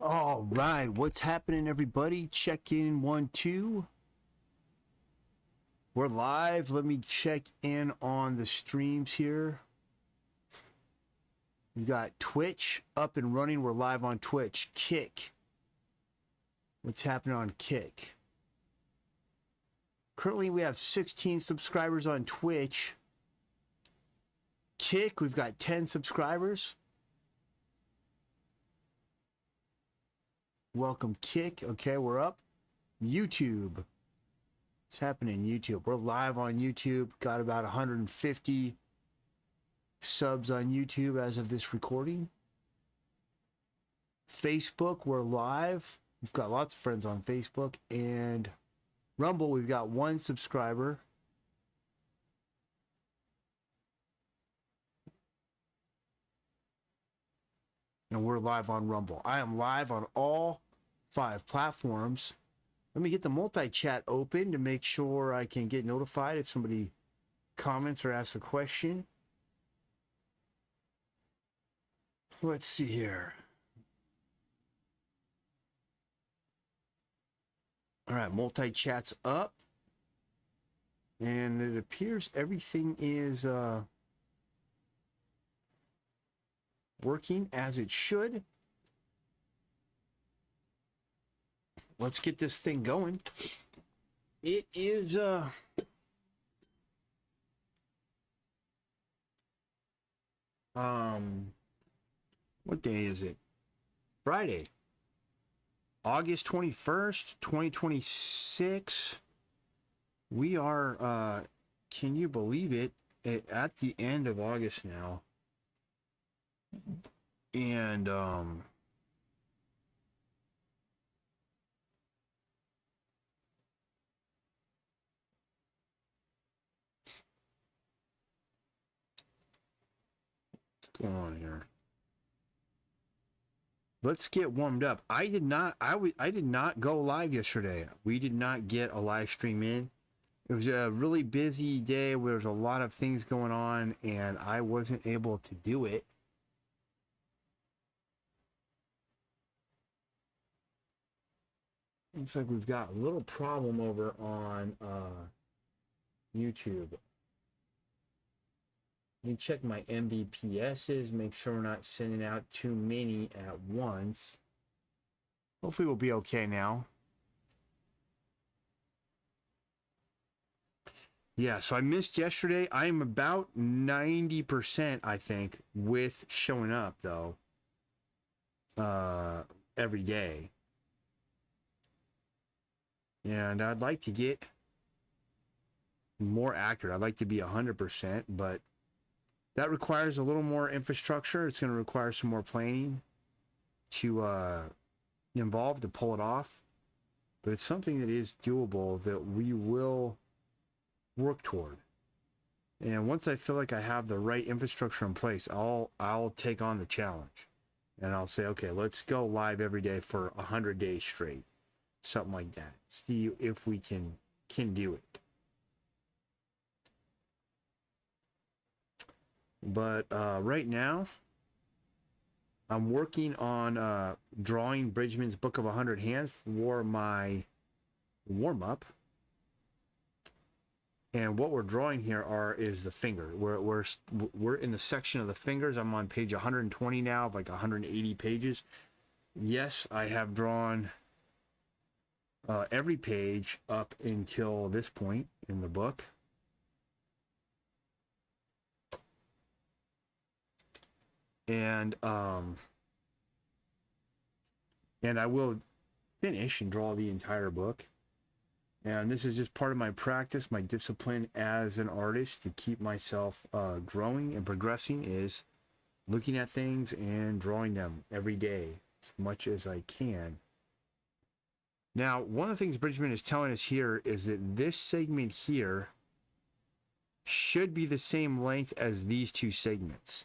All right, what's happening, everybody? Check in 1 2. We're live. Let me check in on the streams here. We got Twitch up and running. We're live on Twitch. Kick. What's happening on Kick? Currently, we have 16 subscribers on Twitch. Kick, we've got 10 subscribers. Welcome, Kick. Okay, we're up. YouTube. What's happening YouTube? We're live on YouTube. Got about 150 subs on YouTube as of this recording. Facebook, we're live. We've got lots of friends on Facebook. And Rumble, we've got 1 subscriber. And we're live on Rumble. I am live on all 5 platforms. Let me get the multi-chat open to make sure I can get notified if somebody comments or asks a question. Let's see here. All right, multi-chat's up. And it appears everything is working as it should. Let's get this thing going. It is what day is it? Friday, August 21st, 2026. We are can you believe it, at the end of August now. And what's going on here? Let's get warmed up. I did not go live yesterday. We did not get a live stream in. It was a really busy day where there was a lot of things going on and I wasn't able to do it. Looks like we've got a little problem over on YouTube. Let me check my MBPSs, make sure we're not sending out too many at once. Hopefully we'll be okay now. Yeah, so I missed yesterday. I'm about 90%, I think, with showing up, though, every day. And I'd like to get more accurate. I'd like to be 100%, but that requires a little more infrastructure. It's going to require some more planning to involve to pull it off. But it's something that is doable that we will work toward. And once I feel like I have the right infrastructure in place, I'll take on the challenge. And I'll say, okay, let's go live every day for 100 days straight. Something like that. See if we can do it. But right now, I'm working on drawing Bridgman's Book of 100 Hands for my warm-up. And what we're drawing here is the finger. We're in the section of the fingers. I'm on page 120 now, of like 180 pages. Yes, I have drawn every page up until this point in the book. And I will finish and draw the entire book. And this is just part of my practice, my discipline as an artist to keep myself growing and progressing, is looking at things and drawing them every day as much as I can. Now, one of the things Bridgman is telling us here is that this segment here should be the same length as these 2 segments.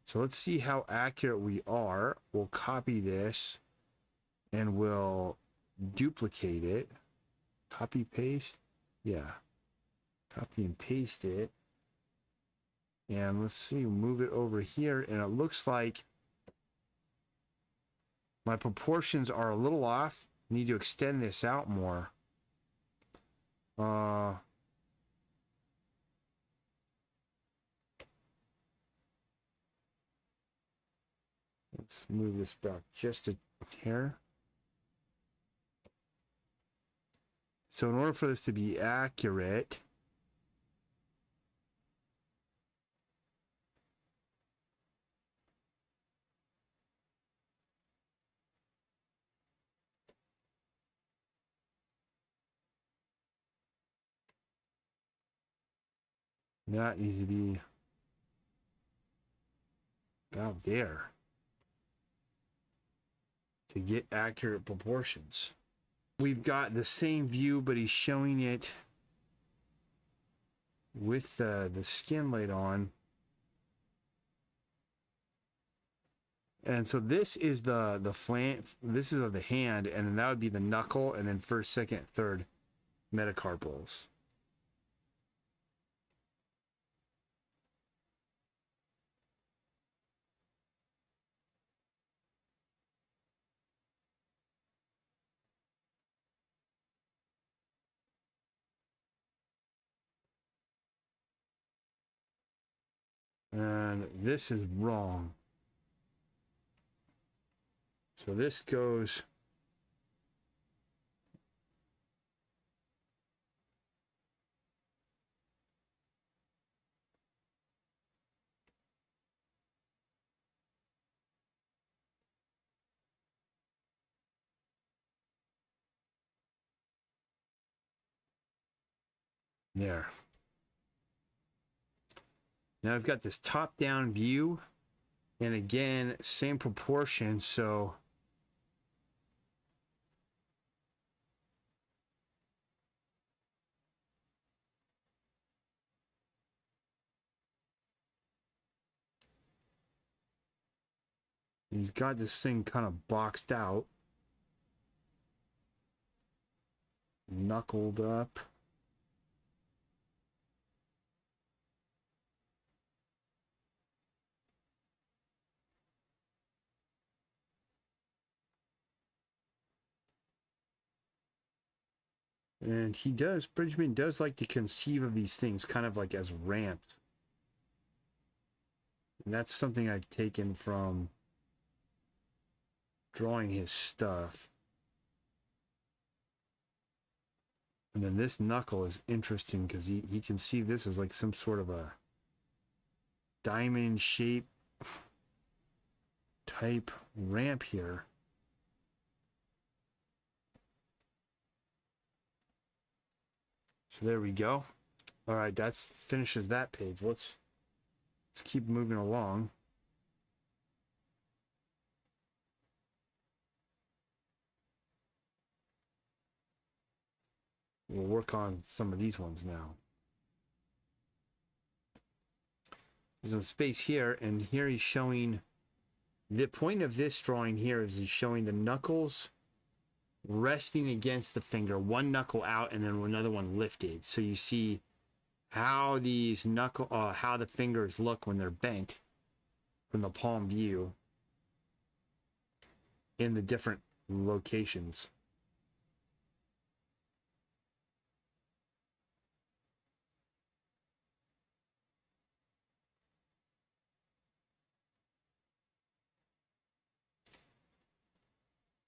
So let's see how accurate we are. We'll copy this and we'll duplicate it. Copy, paste. Yeah. Copy and paste it. And let's see, move it over here. And it looks like My proportions are a little off. Need to extend this out more. Let's move this back just a hair. So in order for this to be accurate, that needs to be about there to get accurate proportions. We've got the same view, but he's showing it with the skin laid on. And so this is the flank, this is of the hand, and then that would be the knuckle, and then first, second, third metacarpals. And this is wrong. So this goes there. Now I've got this top-down view, and again, same proportion, so he's got this thing kind of boxed out, knuckled up. And he does, Bridgman does like to conceive of these things kind of like as ramps. And that's something I've taken from drawing his stuff. And then this knuckle is interesting because he can see this as like some sort of a diamond shape type ramp here. So there we go. All right, that finishes that page. Let's keep moving along. We'll work on some of these ones now. There's some space here, and here he's showing, the point of this drawing here is he's showing the knuckles resting against the finger, one knuckle out and then another one lifted. So you see how these how the fingers look when they're bent from the palm view in the different locations.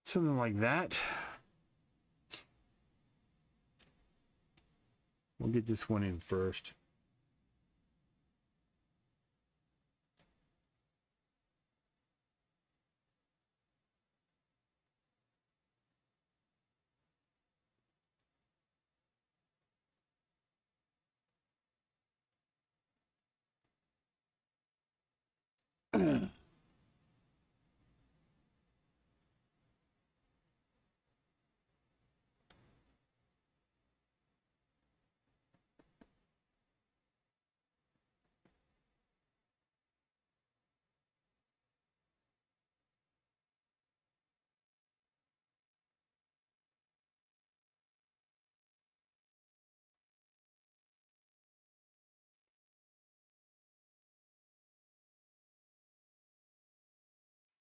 Something like that. We'll get this one in first.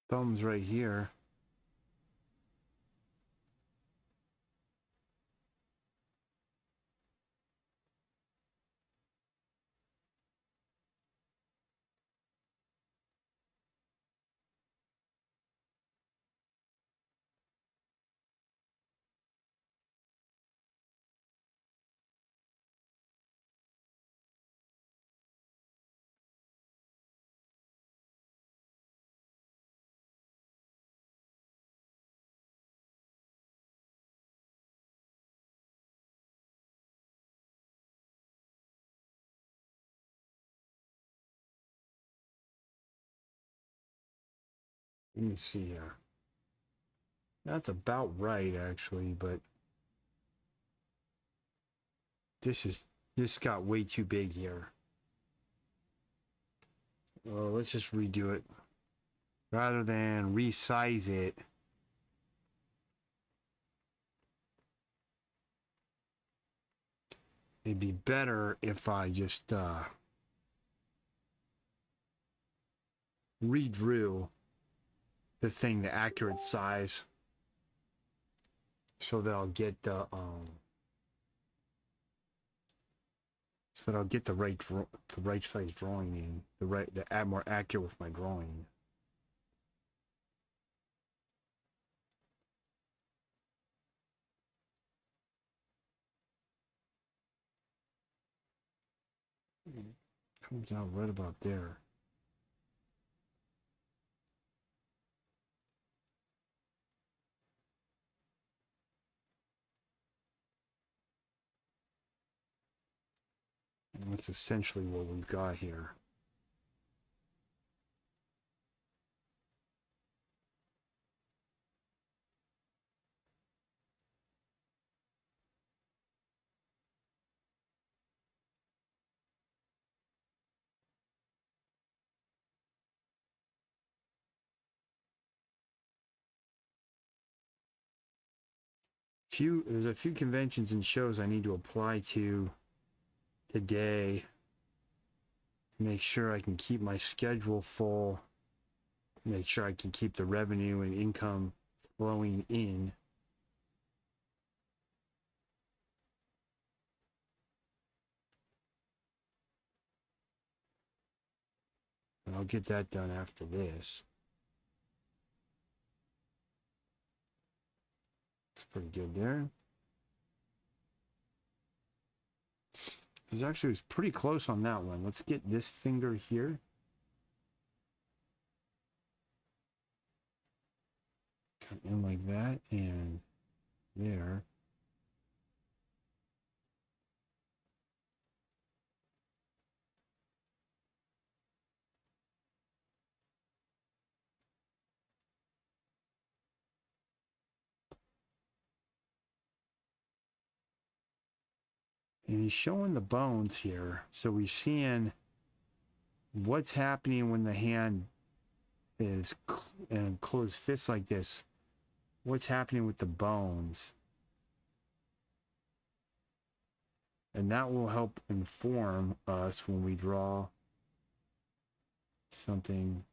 Thumbs right here. Let me see here. That's about right, actually, but this got way too big here. Let's just redo it. Rather than resize it, it'd be better if I just redrew the thing the accurate size so that I'll get the right size drawing in, the more accurate with my drawing. Comes out right about there. And that's essentially what we've got here. There's a few conventions and shows I need to apply to today. Make sure I can keep my schedule full. Make sure I can keep the revenue and income flowing in. And I'll get that done after this. It's pretty good there. It was pretty close on that one. Let's get this finger here. Come in like that and there. And he's showing the bones here. So we're seeing what's happening when the hand is in a closed fist like this. What's happening with the bones. And that will help inform us when we draw something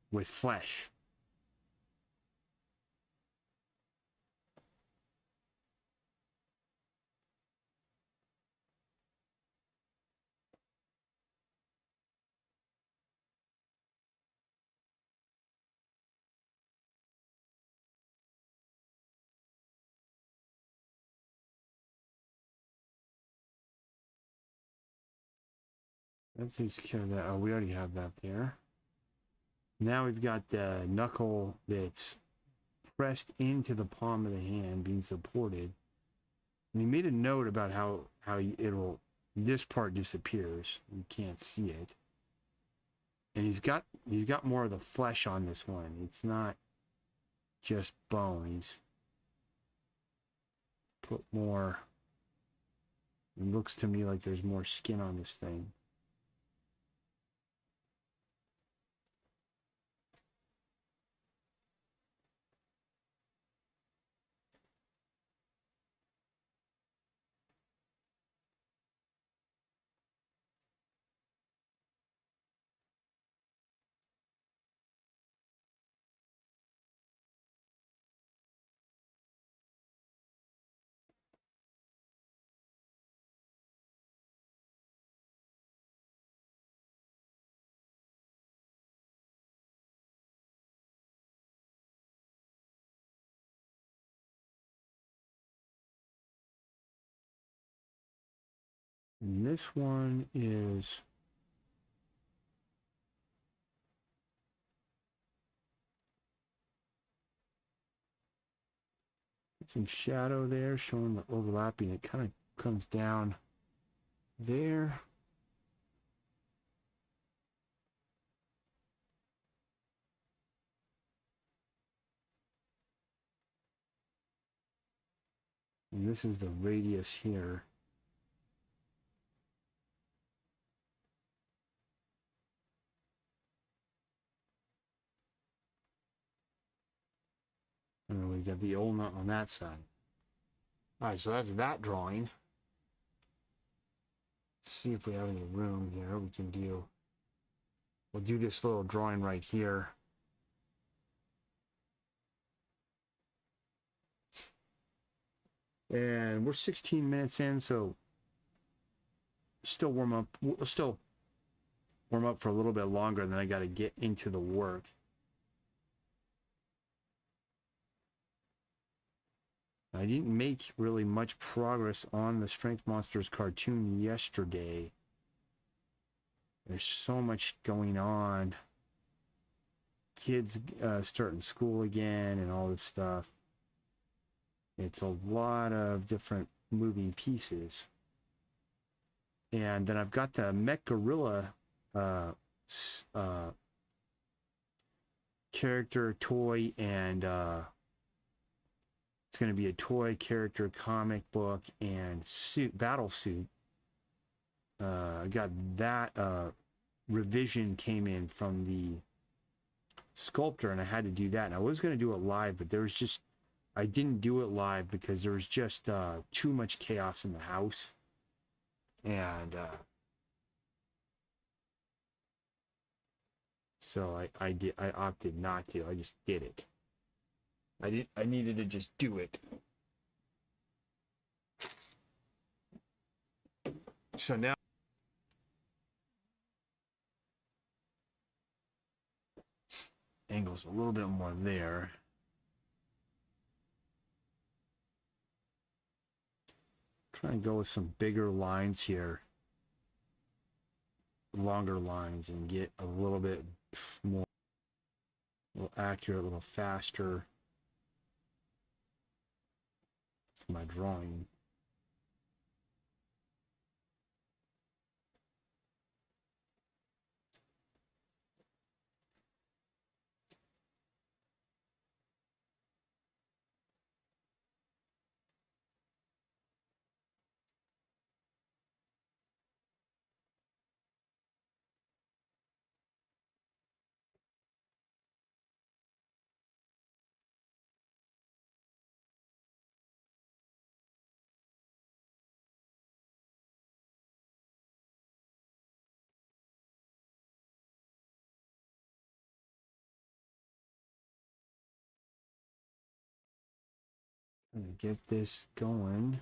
with flesh. That takes care of that. Oh, we already have that there. Now we've got the knuckle that's pressed into the palm of the hand being supported. And he made a note about how this part disappears. You can't see it. And he's got more of the flesh on this one. It's not just bone. He's put more. It looks to me like there's more skin on this thing. And this one is some shadow there showing the overlapping. It kind of comes down there. And this is the radius here. And then we got the old nut on that side. All right, so that's that drawing. Let's see if we have any room here. We can do, we'll do this little drawing right here. And we're 16 minutes in, so still warm up. We'll still warm up for a little bit longer, and then I got to get into the work. I didn't make really much progress on the Strength Monsters cartoon yesterday. There's so much going on. Kids starting school again and all this stuff. It's a lot of different moving pieces. And then I've got the Mech Gorilla character toy, and it's going to be a toy character comic book and battle suit. I got that revision came in from the sculptor, and I had to do that. And I was going to do it live, but there was just, I didn't do it live because there was just too much chaos in the house. And so I opted not to. I just did it. I needed to just do it. So now angle's a little bit more there. Try and go with some bigger lines here. Longer lines, and get a little bit more, a little accurate, a little faster. It's my drawing. Get this going.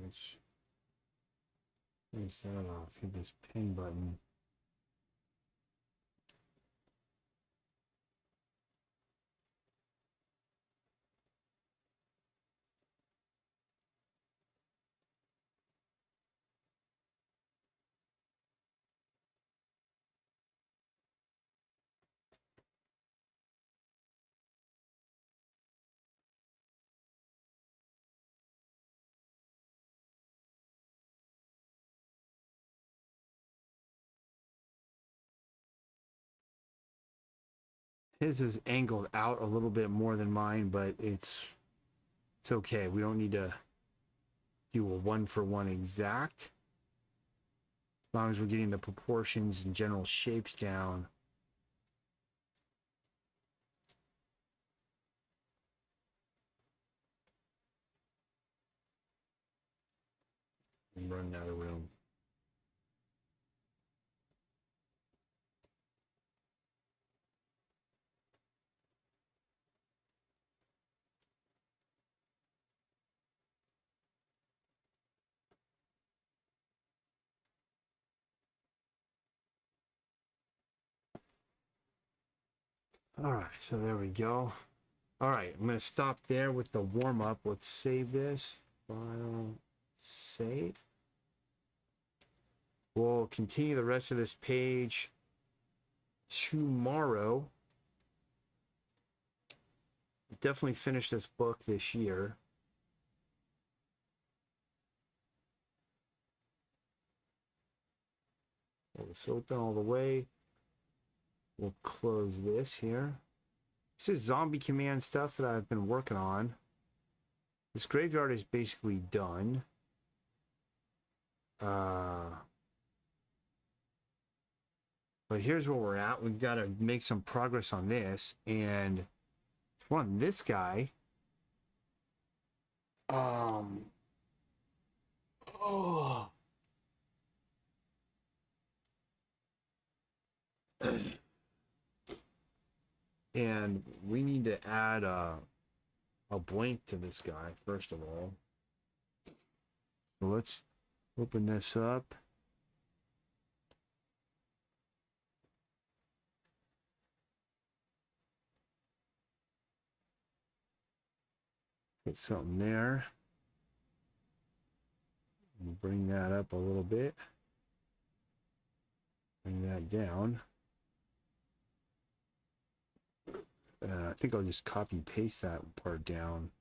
Let's finish that off. Hit this pin button. His is angled out a little bit more than mine, but it's okay. We don't need to do a one-for-one exact. As long as we're getting the proportions and general shapes down. I'm running out of room. All right, so there we go. All right, I'm going to stop there with the warm-up. Let's save this. File, save. We'll continue the rest of this page tomorrow. Definitely finish this book this year. Pull this open all the way. We'll close this here. This is zombie command stuff that I've been working on. This graveyard is basically done. But here's where we're at. We've got to make some progress on this, and it's one this guy. Oh. And we need to add a blank to this guy first of all. So let's open this up. Get something there. We'll bring that up a little bit. Bring that down. I think I'll just copy and paste that part down.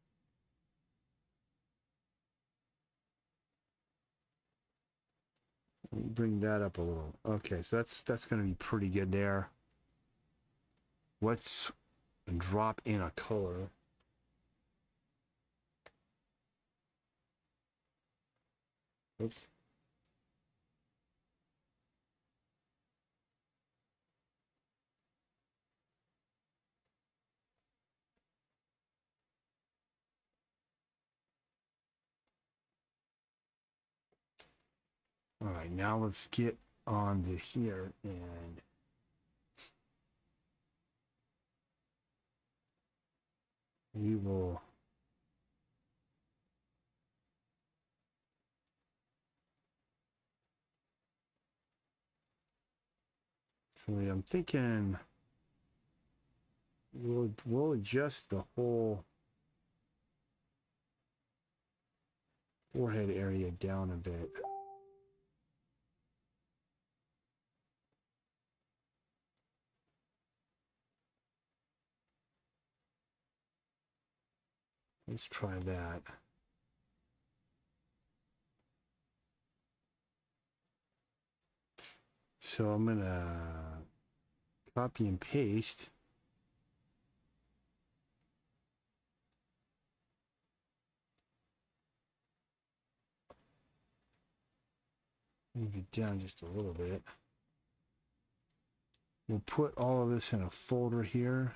Let me bring that up a little. Okay, so that's going to be pretty good there. Let's drop in a color. Oops. All right, now let's get on to here and we will actually, I'm thinking we'll adjust the whole forehead area down a bit. Let's try that. So I'm gonna copy and paste. Move it down just a little bit. We'll put all of this in a folder here.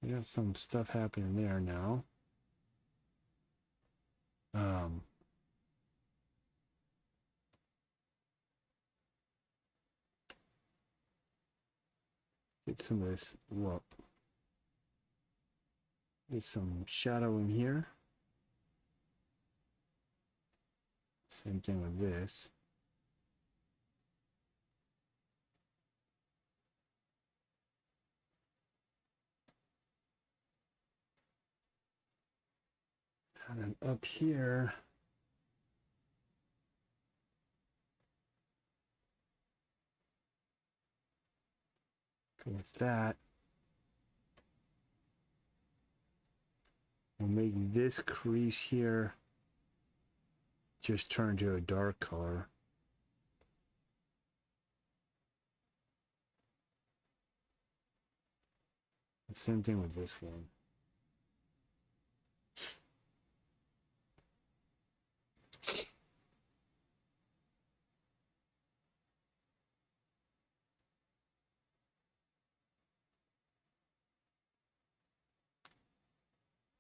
We got some stuff happening there now. Get some of this, well, get some shadow in here. Same thing with this. And then up here, go with that. We'll make this crease here just turn to a dark color. The same thing with this one.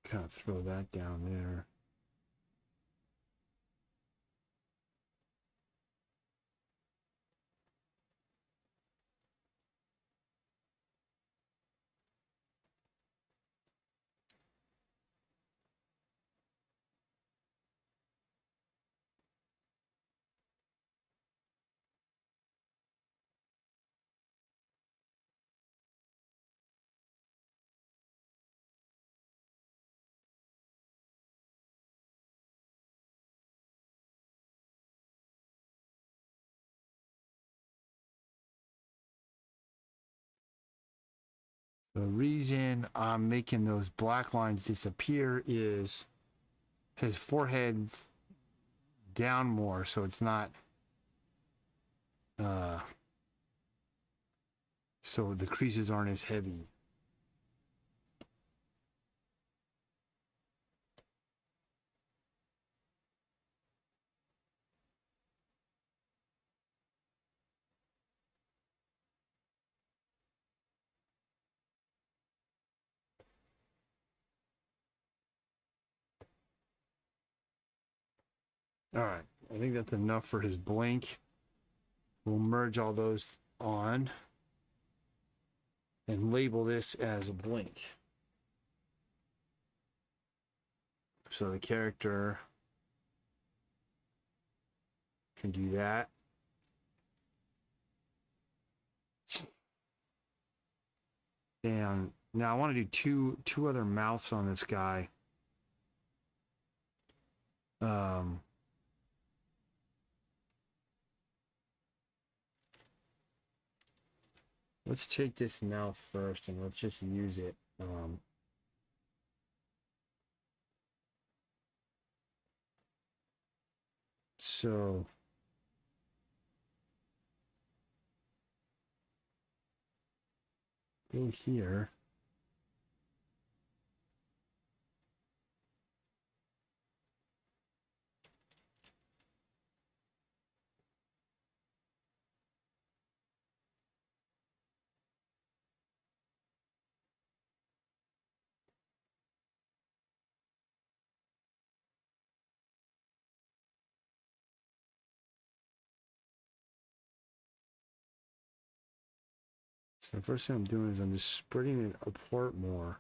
Kind of throw that down there. The reason I'm making those black lines disappear is his forehead's down more so it's not so the creases aren't as heavy. All right, I think that's enough for his blink. We'll merge all those on and label this as a blink. So the character can do that. And now I want to do two other mouths on this guy. Let's take this mouth first and let's just use it. So go here. So the first thing I'm doing is I'm just spreading it apart more.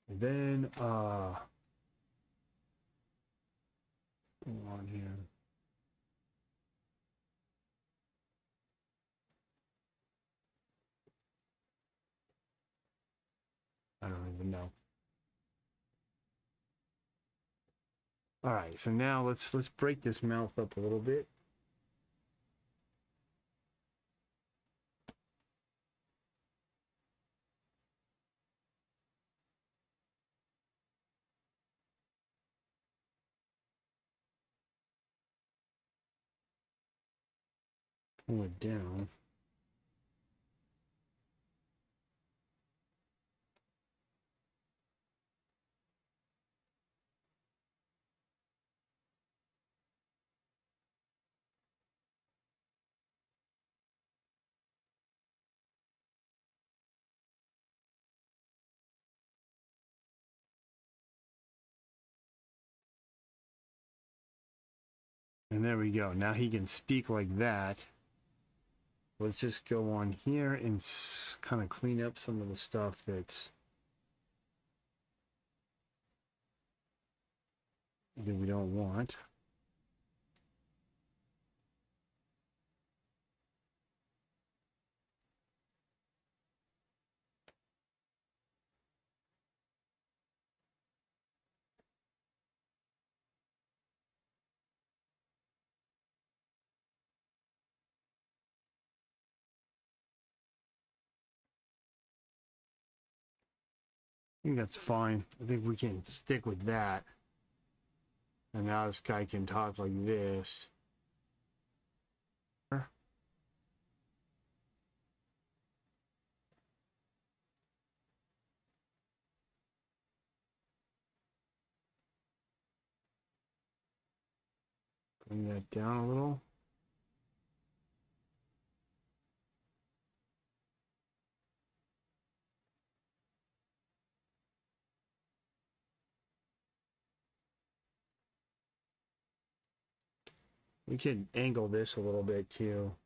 And then hold on here. I don't even know. All right, so now let's break this mouth up a little bit. Pull it down. And there we go. Now he can speak like that. Let's just go on here and kind of clean up some of the stuff that we don't want. I think that's fine. I think we can stick with that. And now this guy can talk like this. Bring that down a little. We can angle this a little bit too.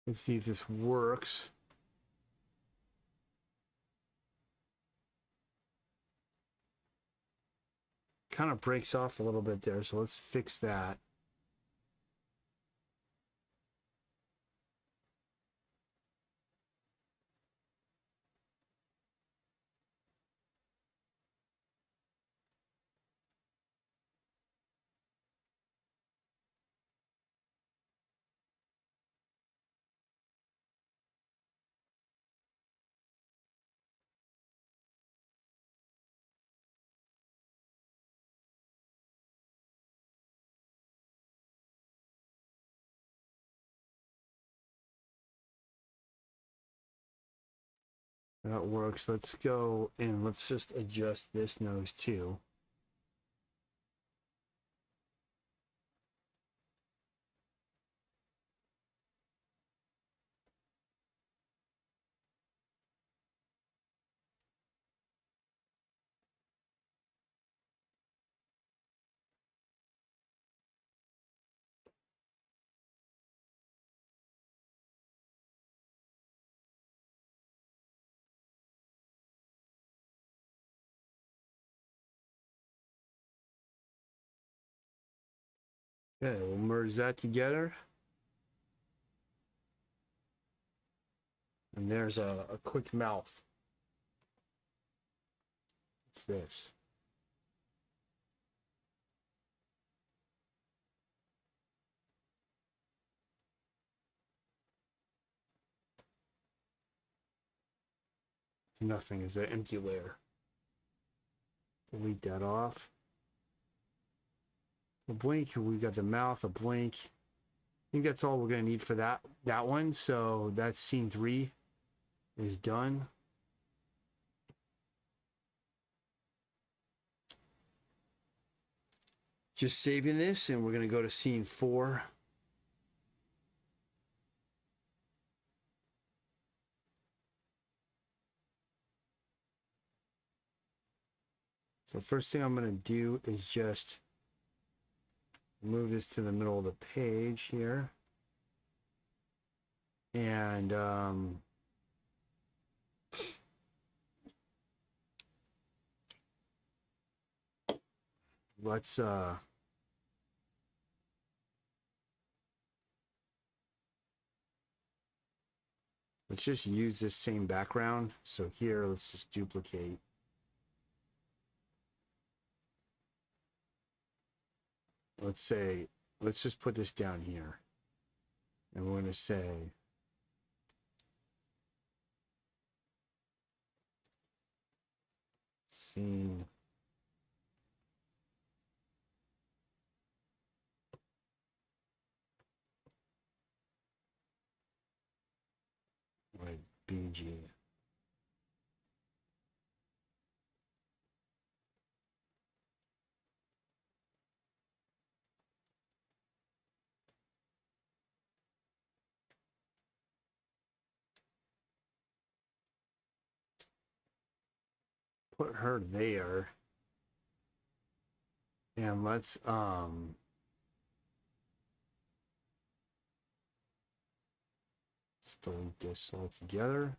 Let's see if this works. kind of breaks off a little bit there, so let's fix that. That works. Let's go and let's just adjust this nose too. Okay, we'll merge that together. And there's a quick mouth. It's this. Nothing is an empty layer. Delete that off. A blink, we got the mouth, a blink. I think that's all we're gonna need for that one. So that's scene 3 is done. Just saving this, and we're gonna go to scene 4. So first thing I'm gonna do is just move this to the middle of the page here. And let's just use this same background. So here, let's just duplicate. Let's just put this down here. And we're going to say, scene like BG. Put her there. And let's just delete this all together.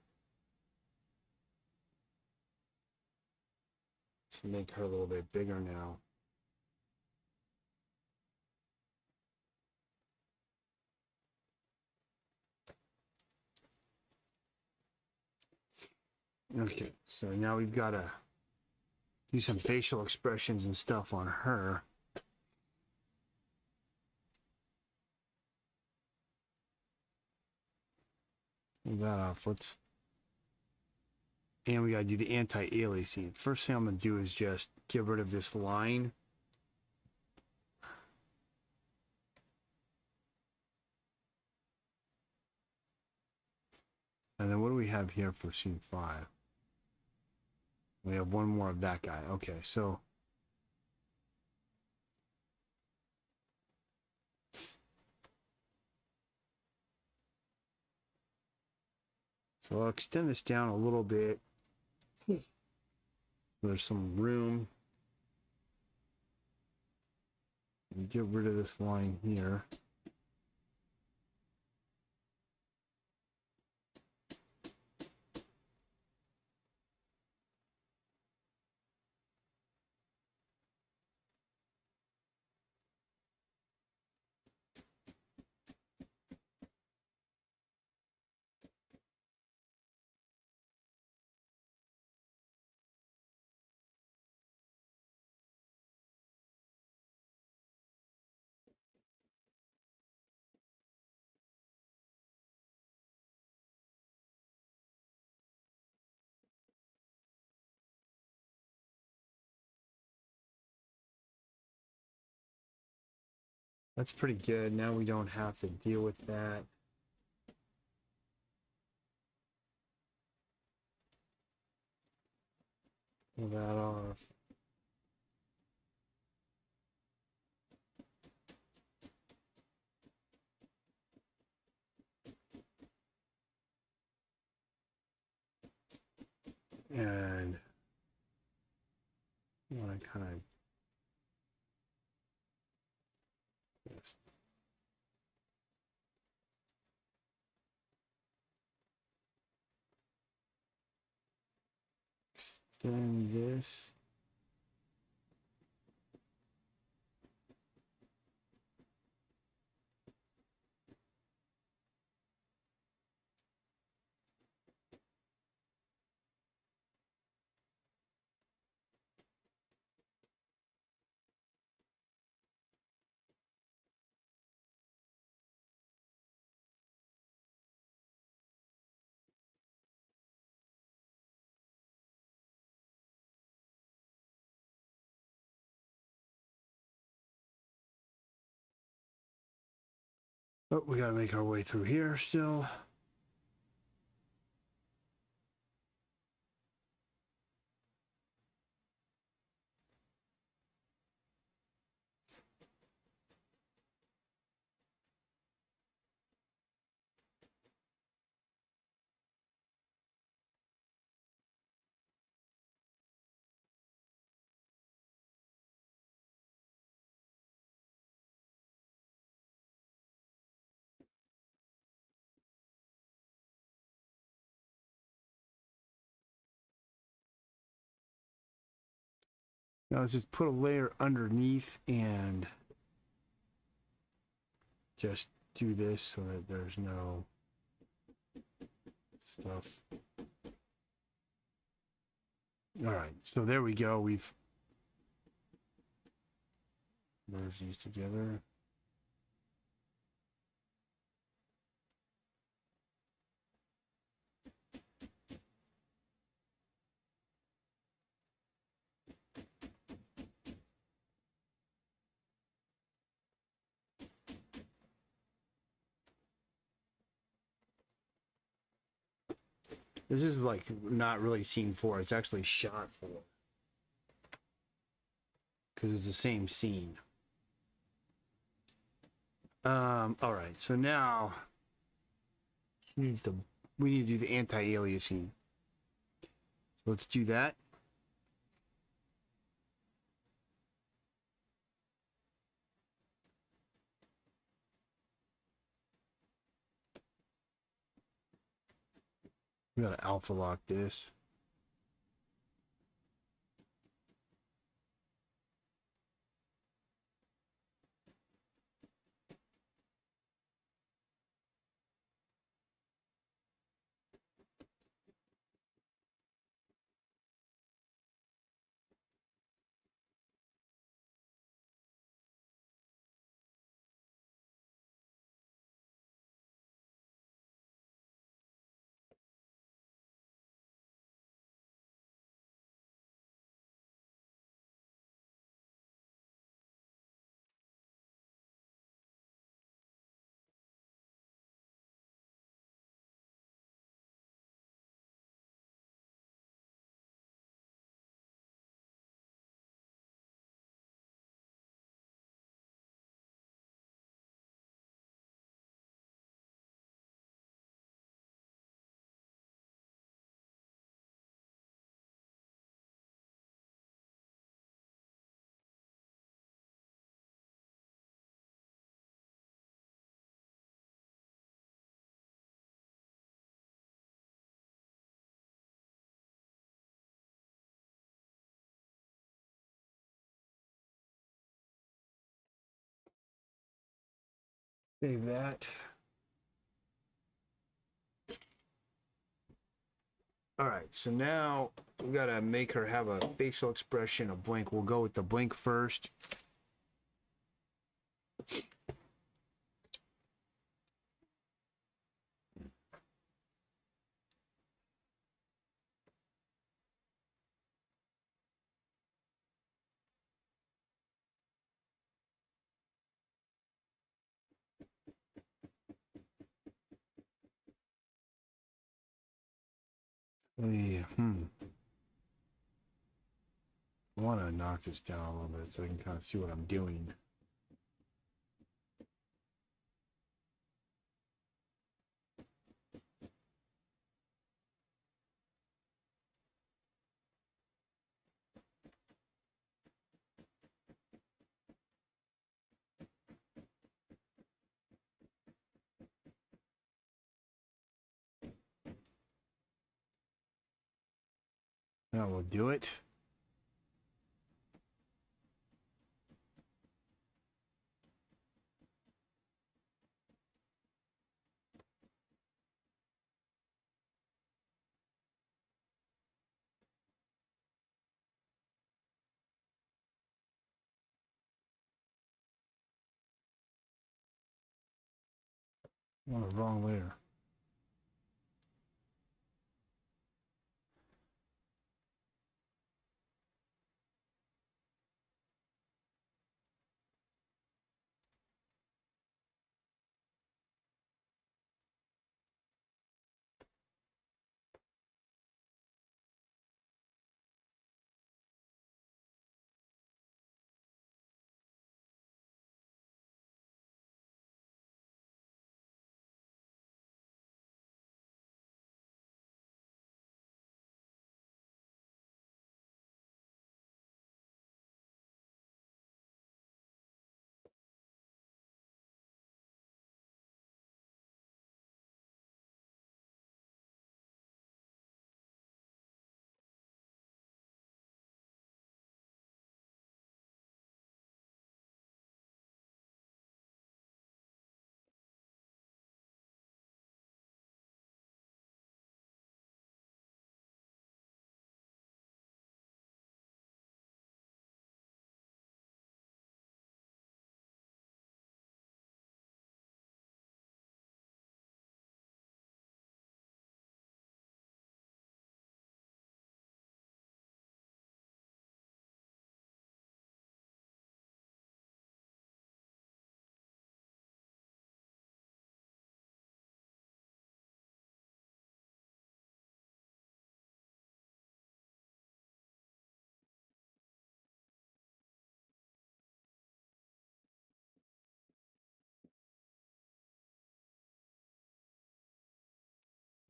Let's make her a little bit bigger now. Okay, so now we've got to do some facial expressions and stuff on her. Move that off. And we got to do the anti-aliasing. First thing I'm going to do is just get rid of this line. And then what do we have here for scene 5? We have one more of that guy. Okay, so I'll extend this down a little bit. There's some room. And get rid of this line here. That's pretty good. Now we don't have to deal with that. Pull that off. And you want to kind of just extend this. Oh, we got to make our way through here still. Now let's just put a layer underneath and just do this so that there's no stuff. All right, so there we go. We've merged these together. This is like not really scene 4. It's actually shot 4. Because it's the same scene. All right, so now we need to do the anti-aliasing. So let's do that. We gotta alpha lock this. Save that. All right, so now we gotta make her have a facial expression, a blink. We'll go with the blink first. I want to knock this down a little bit so I can kind of see what I'm doing. That will do it. Oh, wrong layer.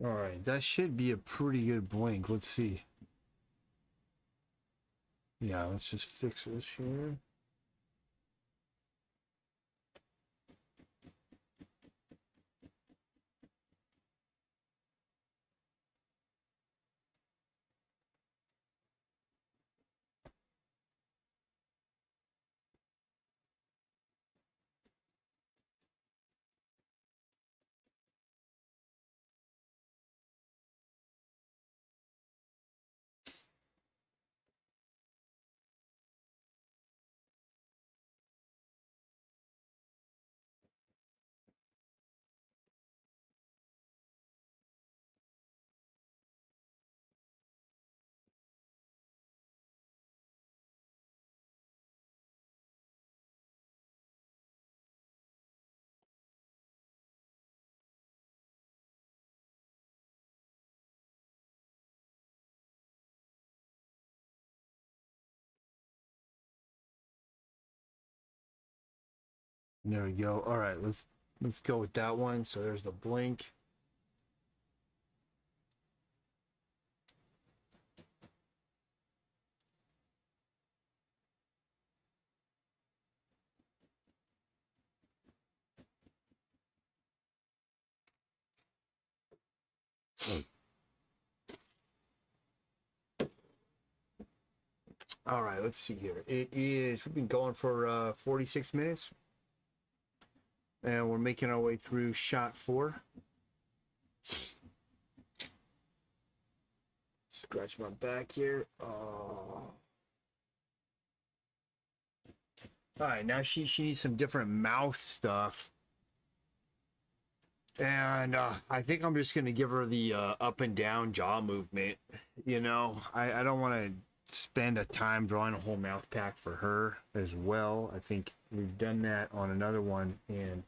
All right, that should be a pretty good blink. Let's see. Yeah, let's just fix this here. There we go. All right, let's go with that one. So there's the blink. All right, let's see here. We've been going for 46 minutes. And we're making our way through shot 4. Scratch my back here. Oh. All right, now she needs some different mouth stuff. And I think I'm just going to give her the up and down jaw movement. You know, I don't want to spend a time drawing a whole mouth pack for her as well. I think we've done that on another one. And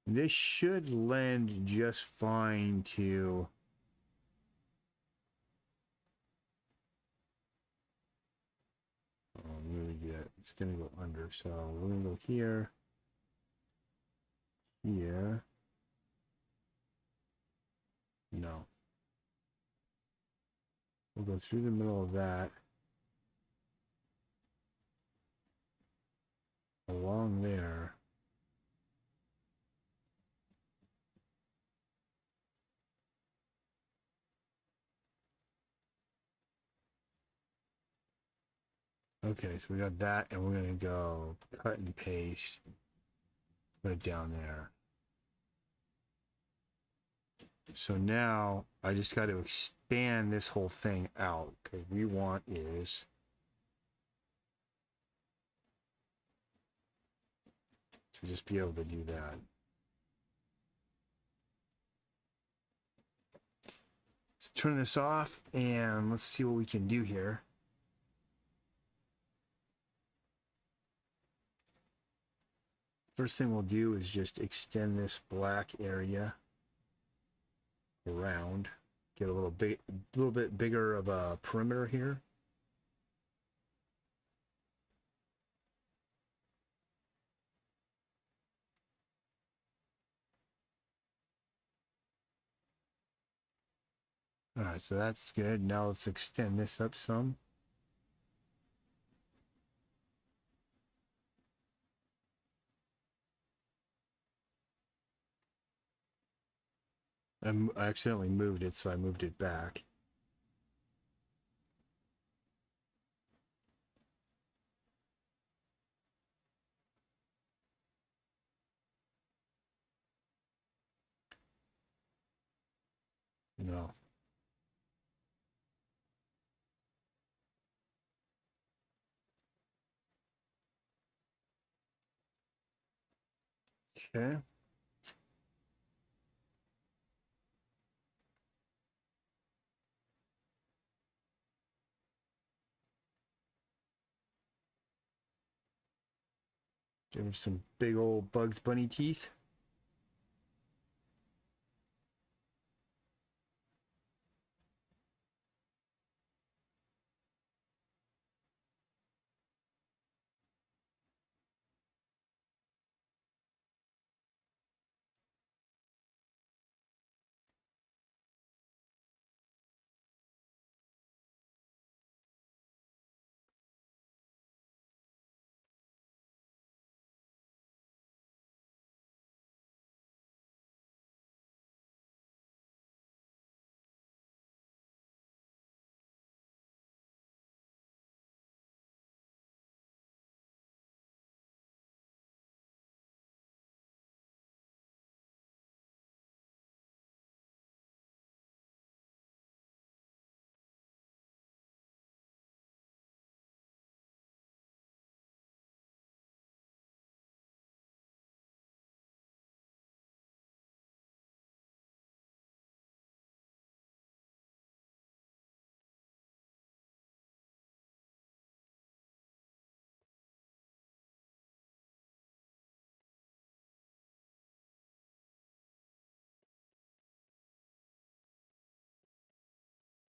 This should lend just fine to it's gonna go under, so we're gonna go here, here. No. We'll go through the middle of that. Along there. Okay, so we got that, and we're gonna go cut and paste, put it down there. So now I just got to expand this whole thing out, because we want is to just be able to do that. So turn this off, and let's see what we can do here. First thing we'll do is just extend this black area around, get a little bit bigger of a perimeter here. All right, so that's good. Now let's extend this up some. I accidentally moved it, so I moved it back. No. Okay. There's some big old Bugs Bunny teeth.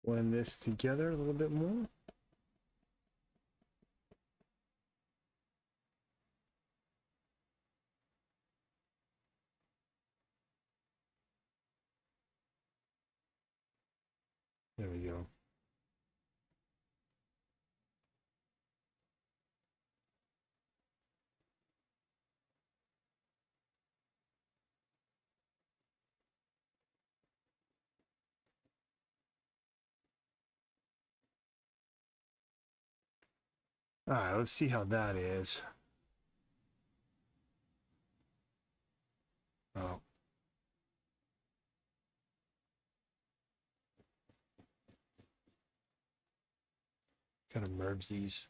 Blend this together a little bit more. There we go. All right, let's see how that is. Oh. Kind of merge these.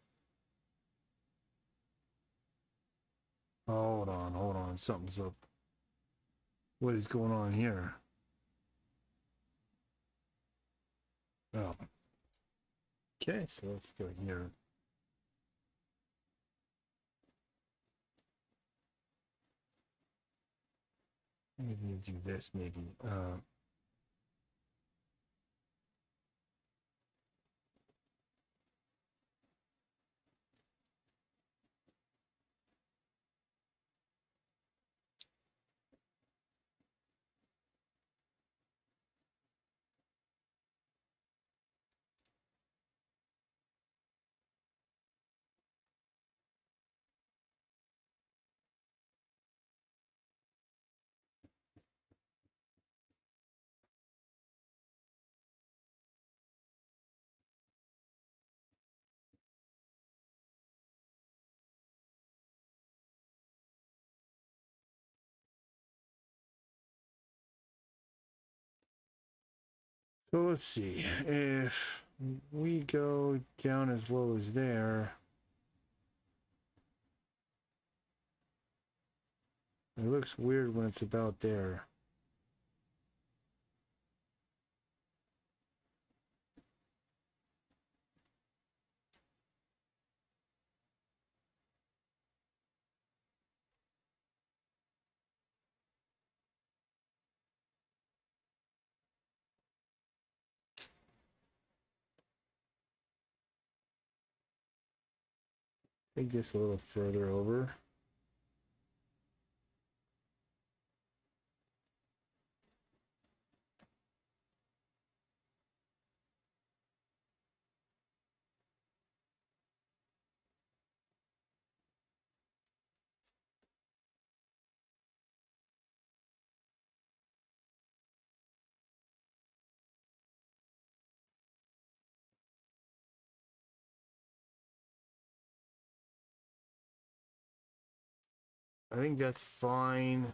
Hold on. Something's up. What is going on here? Oh. Okay, so let's go here. Maybe do this, maybe. So let's see. If we go down as low as there, it looks weird when it's about there. Take this a little further over. I think that's fine.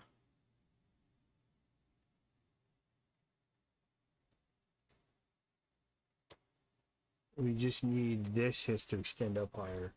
We just need this has to extend up higher.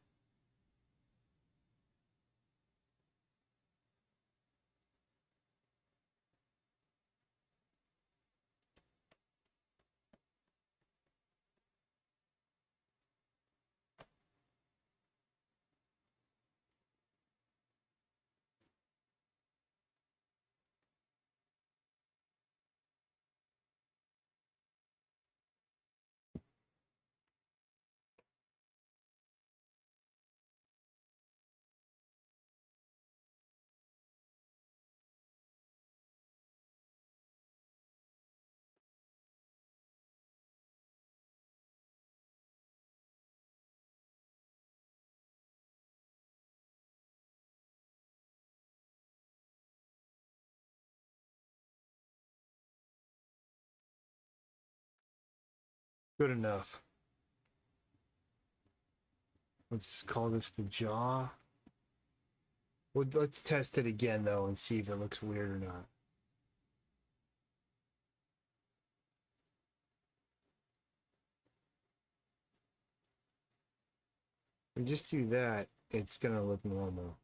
Good enough. Let's call this the jaw. Well, let's test it again, though, and see if it looks weird or not. If we just do that, it's going to look normal.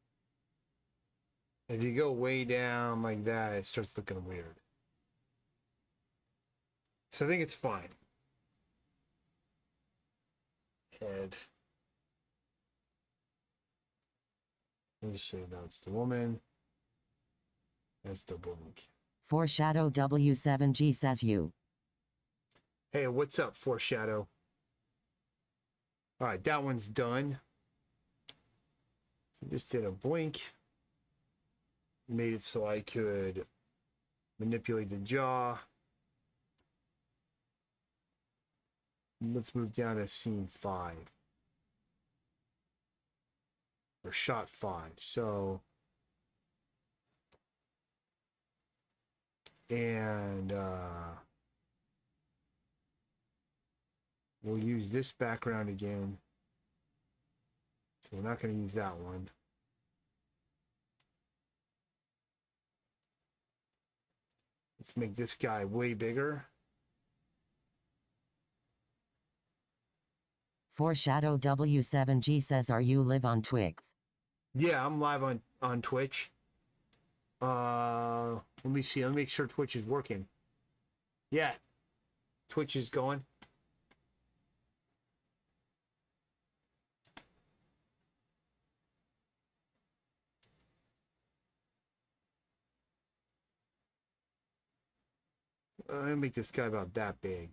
If you go way down like that, it starts looking weird. So I think it's fine. Head. Let me say that's the woman. That's the blink. Foreshadow W7G says you. Hey, what's up, Foreshadow? All right, that one's done. So just did a blink. Made it so I could manipulate the jaw. Let's move down to scene 5. Or shot 5. So, and we'll use this background again. So we're not going to use that one. Let's make this guy way bigger. Foreshadow W7G says are you live on Twitch? Yeah, I'm live on Twitch. Let me see. Let me make sure Twitch is working. Yeah, Twitch is going. I'm gonna make this guy about that big.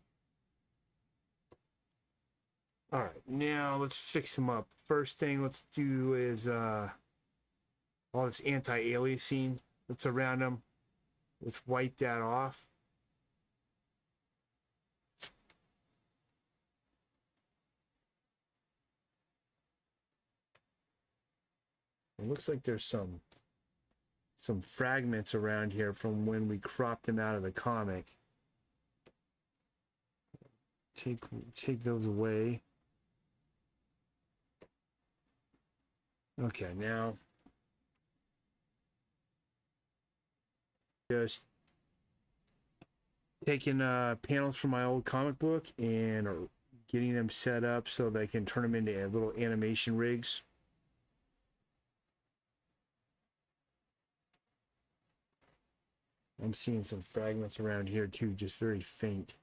All right, now let's fix him up. First thing let's do is all this anti-aliasing that's around him. Let's wipe that off. It looks like there's some fragments around here from when we cropped him out of the comic. Take those away. Okay, now just taking panels from my old comic book and getting them set up so they can turn them into little animation rigs. I'm seeing some fragments around here too, just very faint.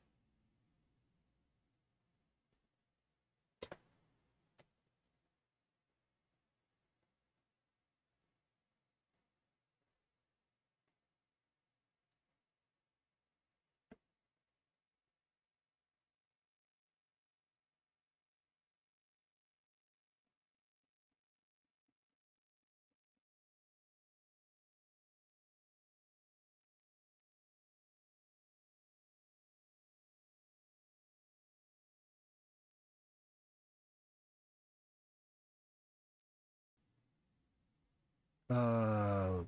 Uh,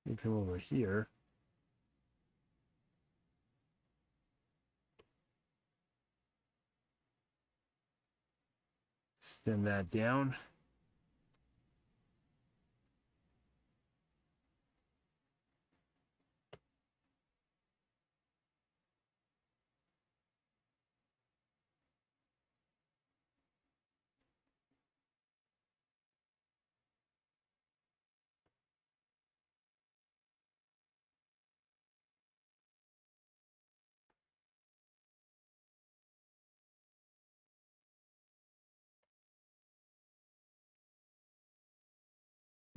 Move him over here. Extend that down.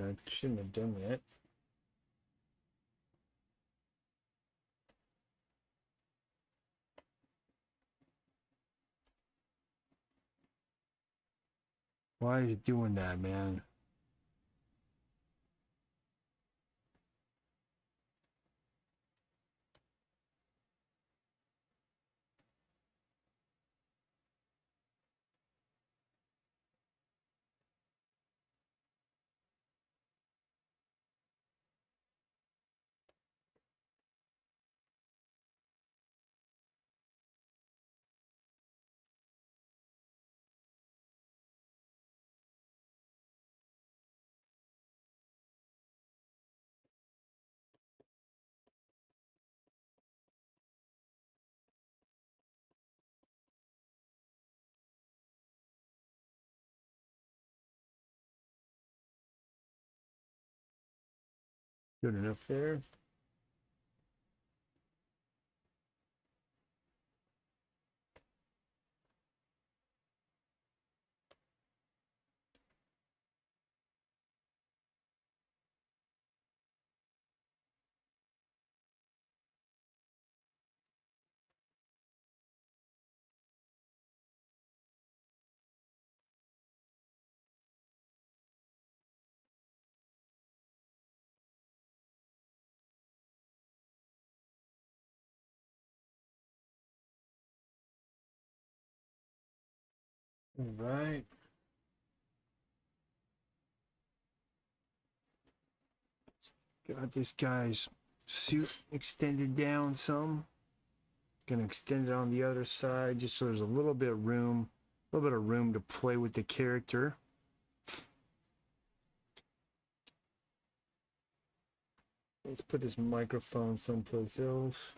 I shouldn't have done that. Why is it doing that, man? Good enough there. All right. Got this guy's suit extended down some. Gonna extend it on the other side just so there's a little bit of room to play with the character. Let's put this microphone someplace else.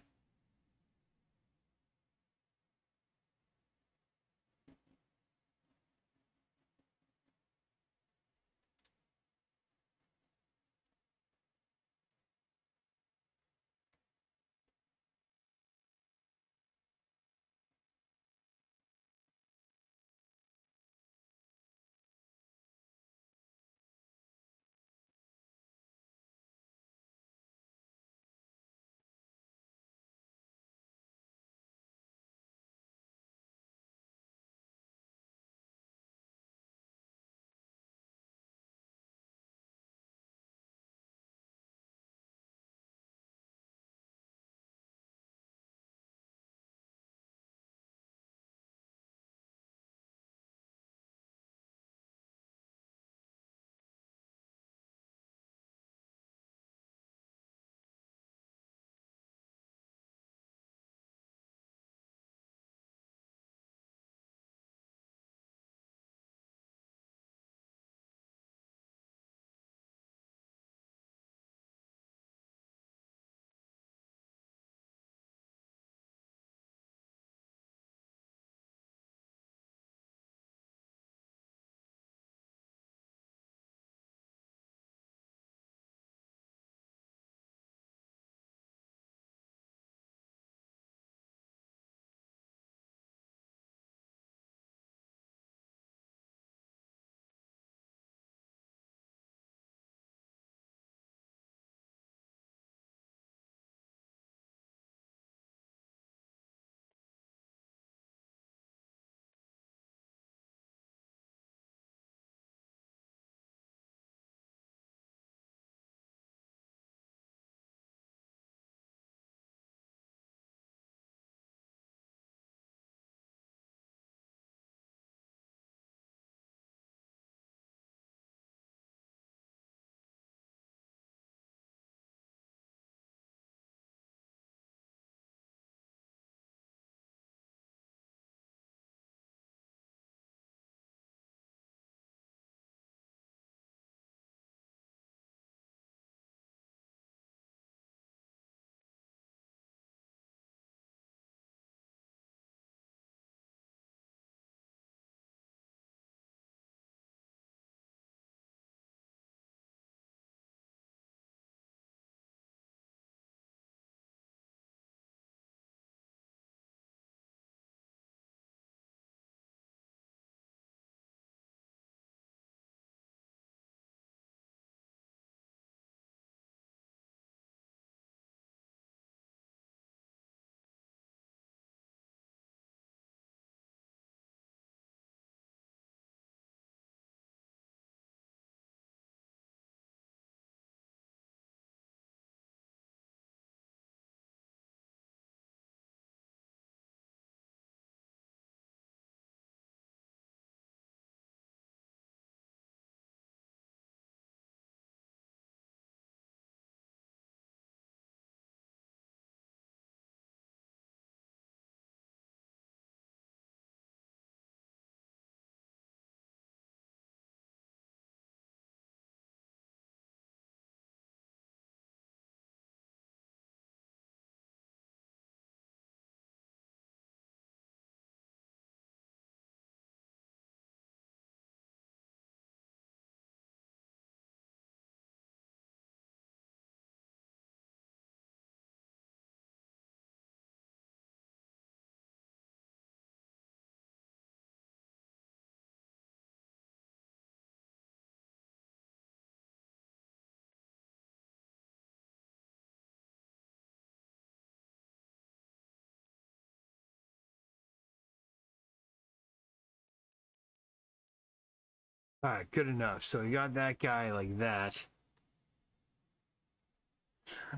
All right, good enough. So you got that guy like that.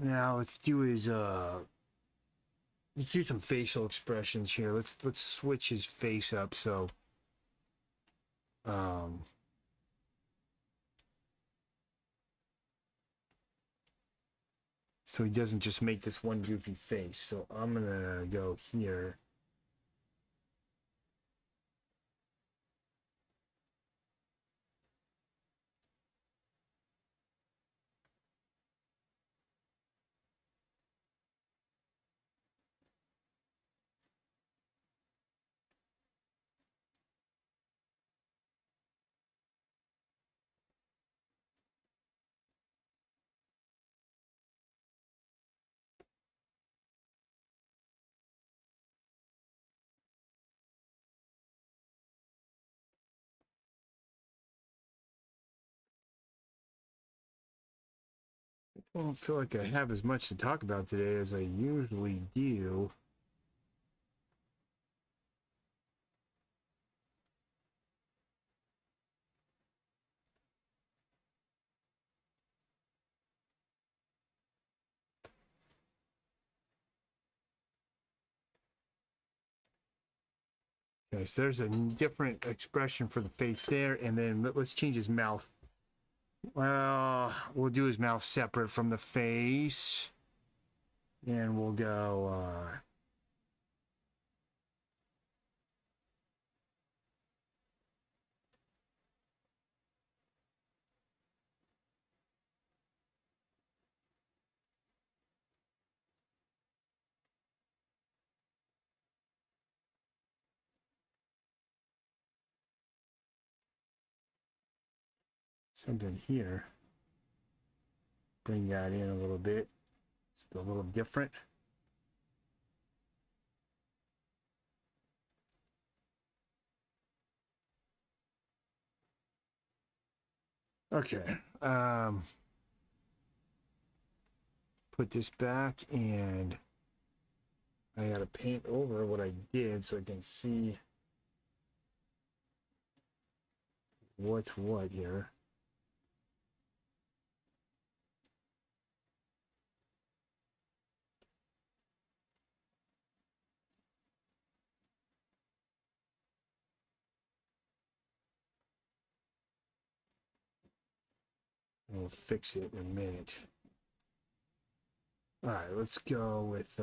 Now let's do his let's do some facial expressions here. Let's switch his face up so um so he doesn't just make this one goofy face. So I'm gonna go here. I don't feel like I have as much to talk about today as I usually do. Okay, so there's a different expression for the face there, and then let's change his mouth. Well, we'll do his mouth separate from the face, and we'll go. Something here. Bring that in a little bit. It's a little different. Okay. Put this back, and I gotta paint over what I did so I can see what's what here. We'll fix it in a minute. All right, let's go with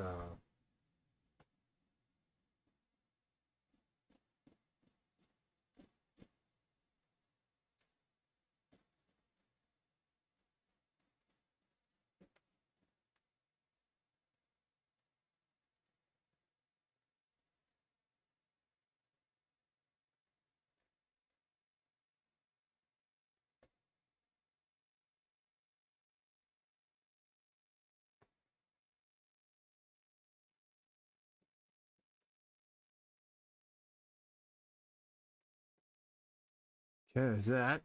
there's that.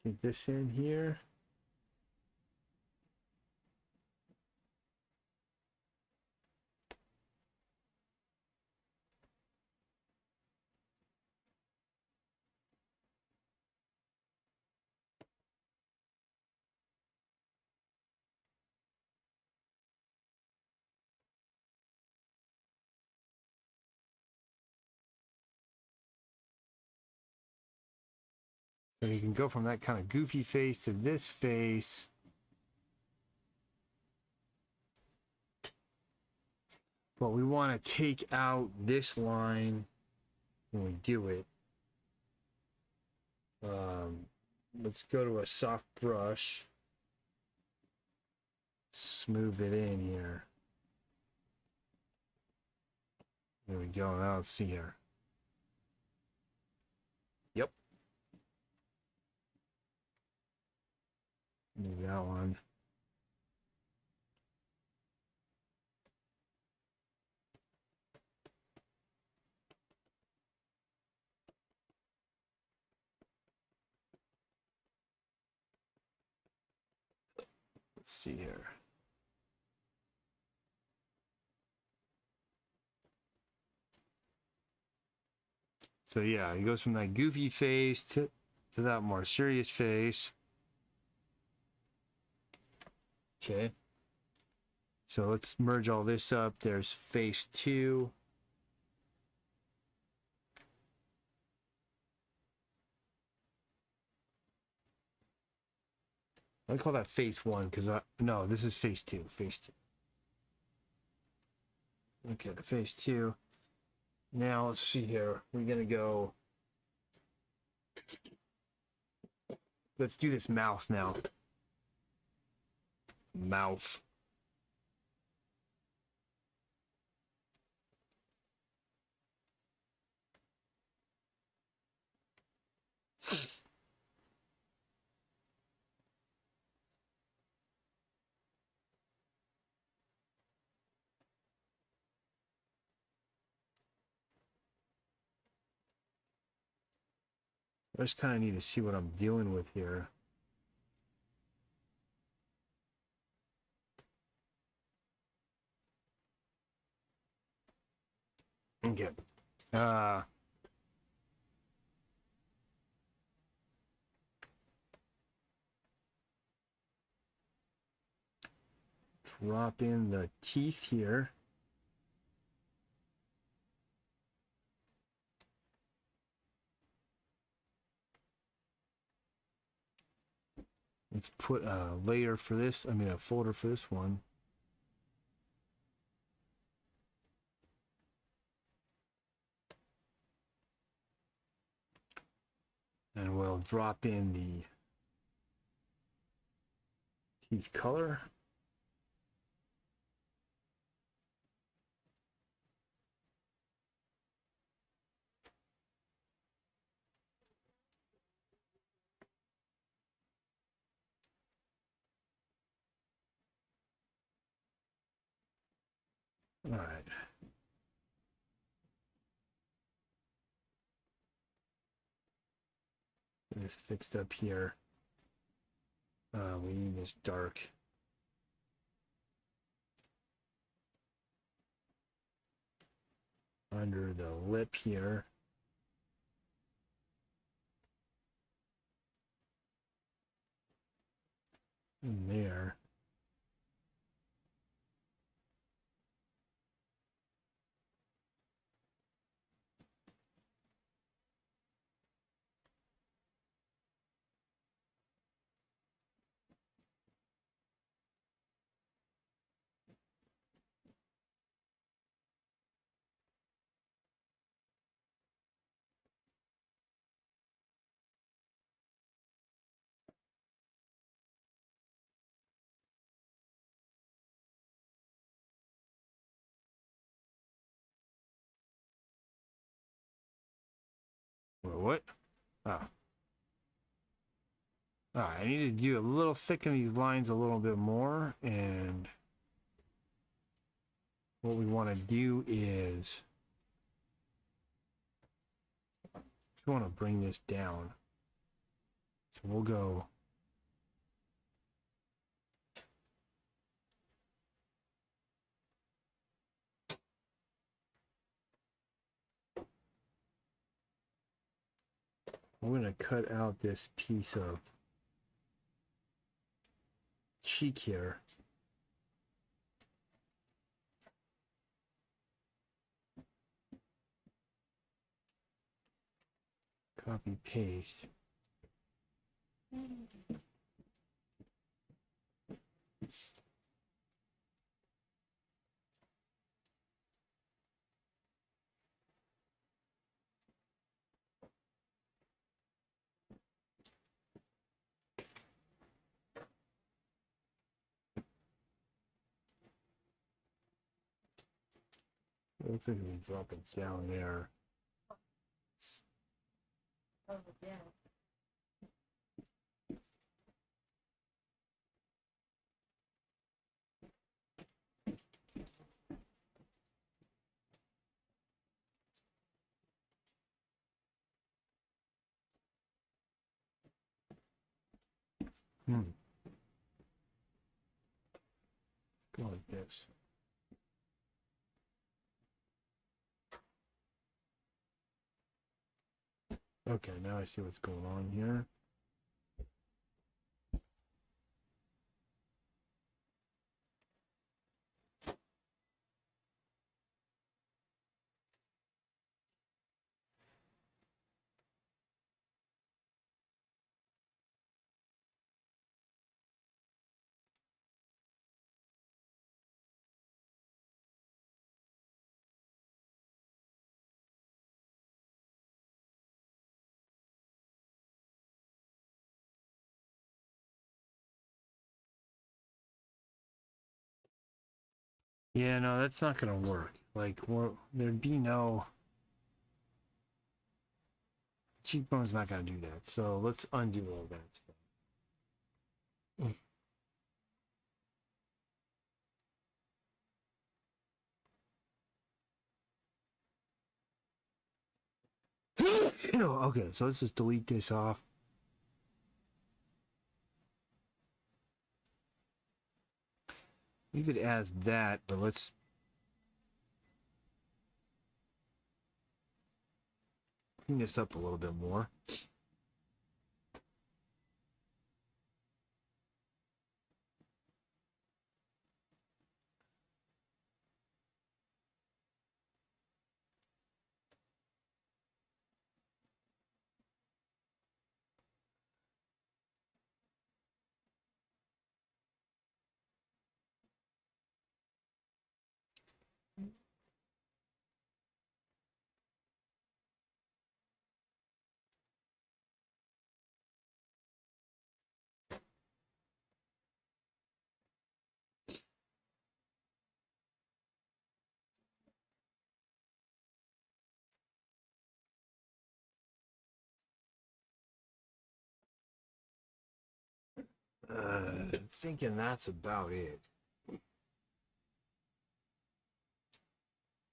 Get this in here. So you can go from that kind of goofy face to this face. But we want to take out this line when we do it. Let's go to a soft brush. Smooth it in here. There we go. Now let's see here. Yep. Move that one. Let's see here. So yeah, he goes from that goofy face to that more serious face. Okay. So let's merge all this up. There's face 2. I call that face 1 because no, this is face 2. Face 2. Okay, face 2. Now let's see here. We're gonna go. Let's do this mouth now. Mouth. I just kind of need to see what I'm dealing with here. Okay. Drop in the teeth here. Let's put a layer for this. I mean, a folder for this one. And we'll drop in the teeth color. All right. Get this fixed up here. We need this dark. Under the lip here. In there. What? Ah. All right, I need to do a little thicken these lines a little bit more, and what we want to do is we want to bring this down. So we'll go we're going to cut out this piece of cheek here. Copy paste. It looks like we can drop it down there. Go like this. Okay, now I see what's going on here. Yeah, no, that's not gonna work. Like, there'd be no cheekbone's not gonna do that. So let's undo all that stuff. No, okay, so let's just delete this off. Leave it as that, but let's clean this up a little bit more. Thinking that's about it. And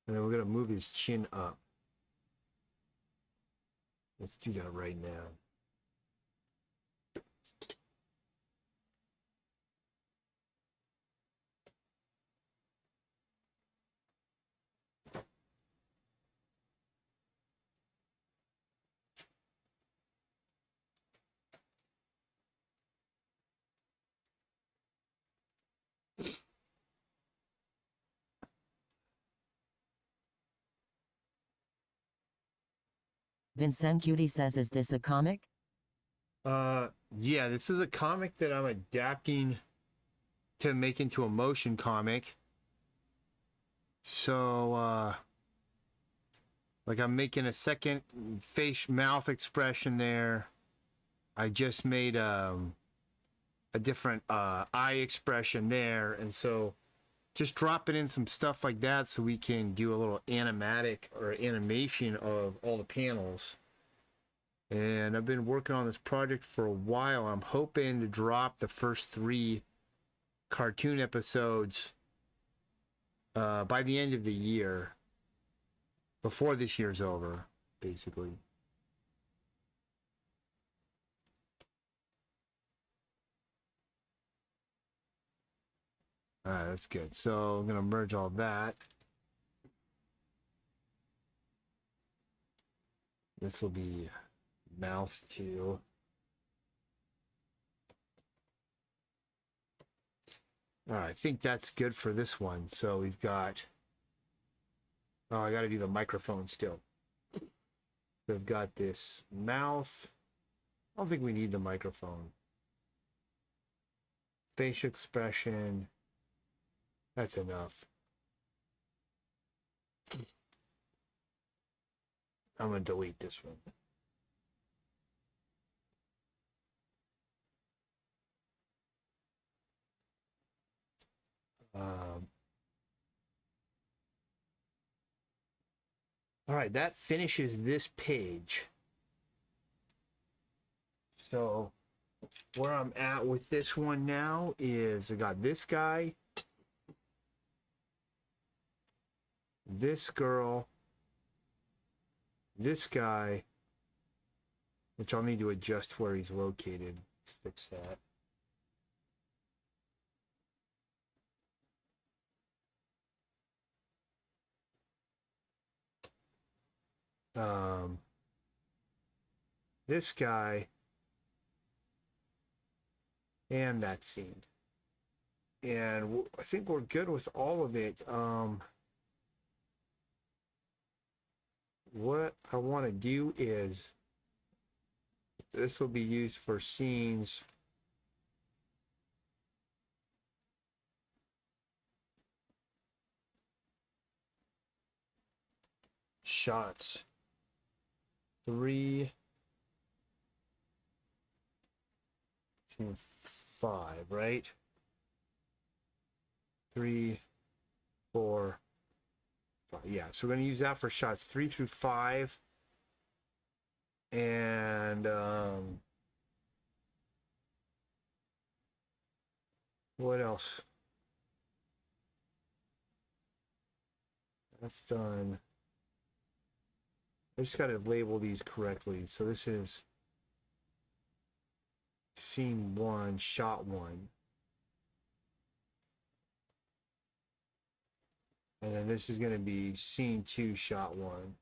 then we're gonna move his chin up. Let's do that right now. Vincent Cutie says, is this a comic? Yeah, this is a comic that I'm adapting to make into a motion comic. So, like I'm making a second face mouth expression there. I just made a different eye expression there, and so just dropping in some stuff like that so we can do a little animatic or animation of all the panels. And I've been working on this project for a while. I'm hoping to drop the first 3 cartoon episodes by the end of the year, before this year's over, basically. All right, that's good. So I'm going to merge all that. This will be mouth too. All right, I think that's good for this one. So we've got, oh, I got to do the microphone still. So we've got this mouth. I don't think we need the microphone. Facial expression. That's enough. I'm going to delete this one. All right, that finishes this page. So where I'm at with this one now is I got this guy, this girl, this guy, which I'll need to adjust where he's located. Let's fix that. this guy and that scene. And I think we're good with all of it. What I want to do is, this will be used for scenes. Shots 3 to 5, right? 3, 4, 5. Yeah, so we're going to use that for shots 3 through 5. And what else? That's done. I just got to label these correctly. So this is scene 1, shot 1. And then this is going to be scene 2, shot 1.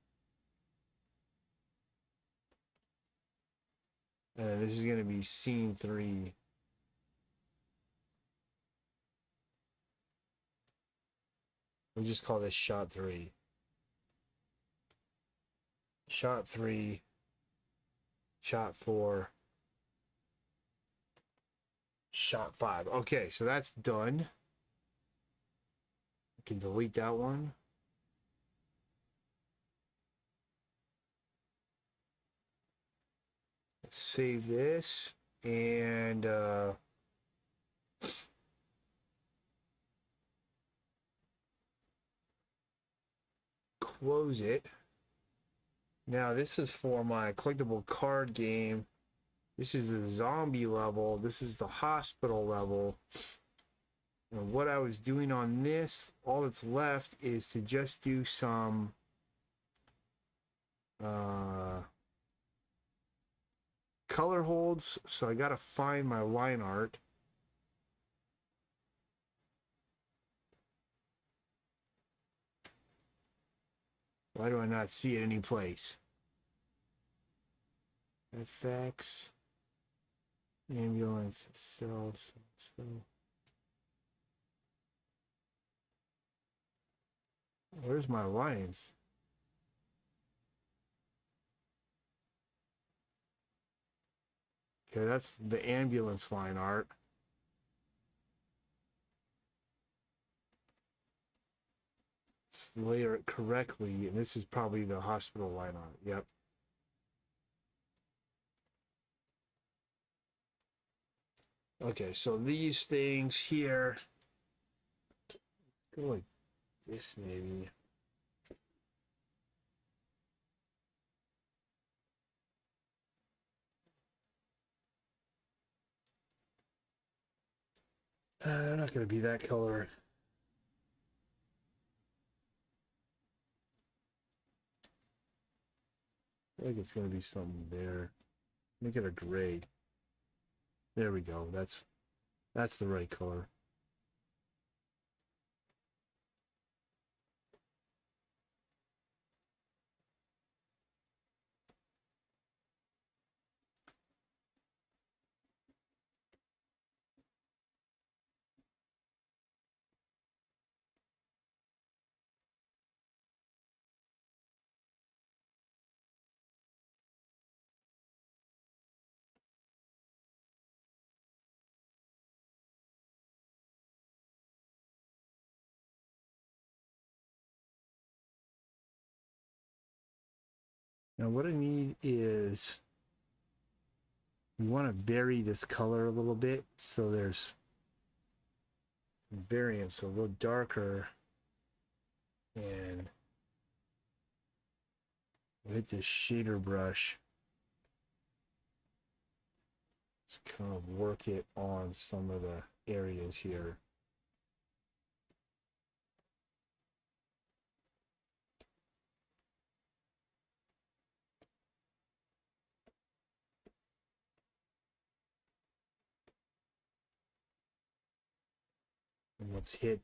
And then this is going to be scene 3. We'll just call this shot 3. Shot 3. Shot 4. Shot 5. Okay, so that's done. I can delete that one. Save this and close it. Now this is for my collectible card game. This is the zombie level. This is the hospital level. And what I was doing on this, all that's left is to just do some color holds. So I gotta find my line art. Why do I not see it anyplace? FX, ambulance, cells, so. Where's my lines? Okay, that's the ambulance line art. Let's layer it correctly, and this is probably the hospital line art. Yep. Okay, so these things here, go like this maybe. They're not going to be that color. I think it's going to be something there. Make it a gray. There we go. That's the right color. Now what I need is, we want to vary this color a little bit so there's variance, so a little darker, and we'll hit this shader brush. Let's kind of work it on some of the areas here. And let's hit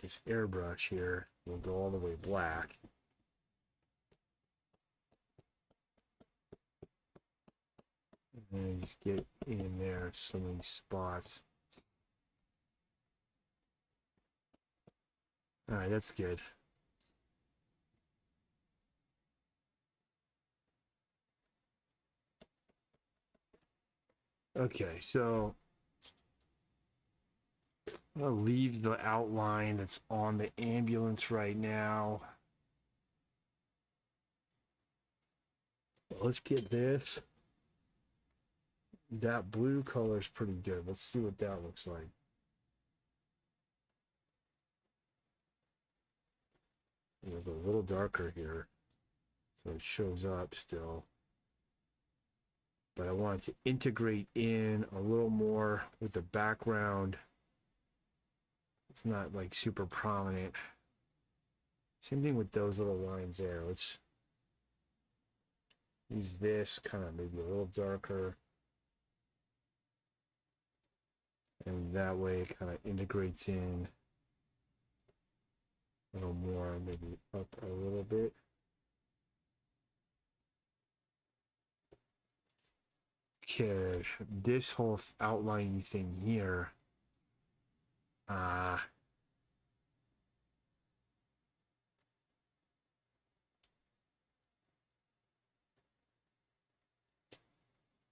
this airbrush here. We'll go all the way black. And just get in there some of these spots. All right, that's good. Okay, so I'll leave the outline that's on the ambulance right now. Let's get this. That blue color is pretty good. Let's see what that looks like. It's a little darker here, so it shows up still. But I want it to integrate in a little more with the background. It's not like super prominent. Same thing with those little lines there. Let's use this kind of maybe a little darker. And that way it kind of integrates in a little more, maybe up a little bit. Okay, this whole outlining thing here.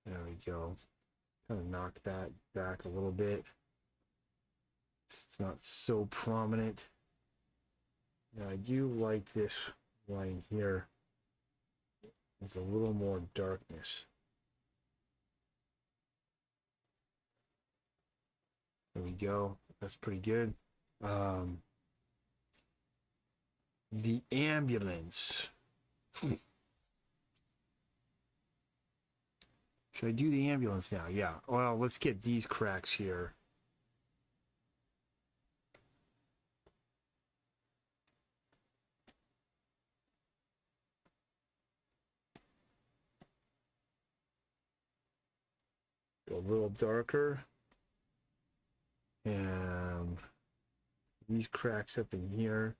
There we go. Kind of knock that back a little bit. It's not so prominent. Now I do like this line here with a little more darkness. There we go. That's pretty good. The ambulance. Should I do the ambulance now? Yeah. Well, let's get these cracks here. Go a little darker. And these cracks up in here.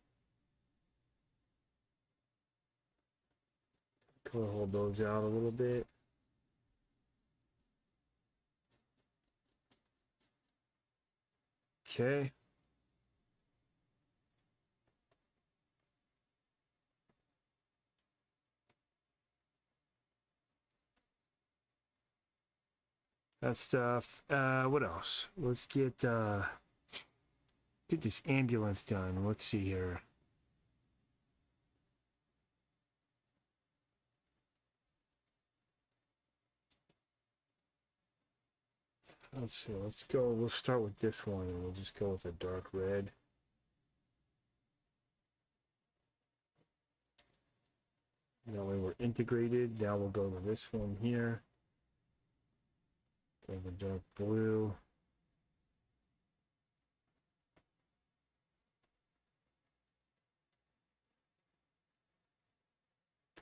Color hold those out a little bit. Okay. That stuff. What else? Let's get this ambulance done. Let's see here. Let's see. Let's go. We'll start with this one, and we'll just go with a dark red. That way we're integrated. Now we'll go to this one here. Go with dark blue.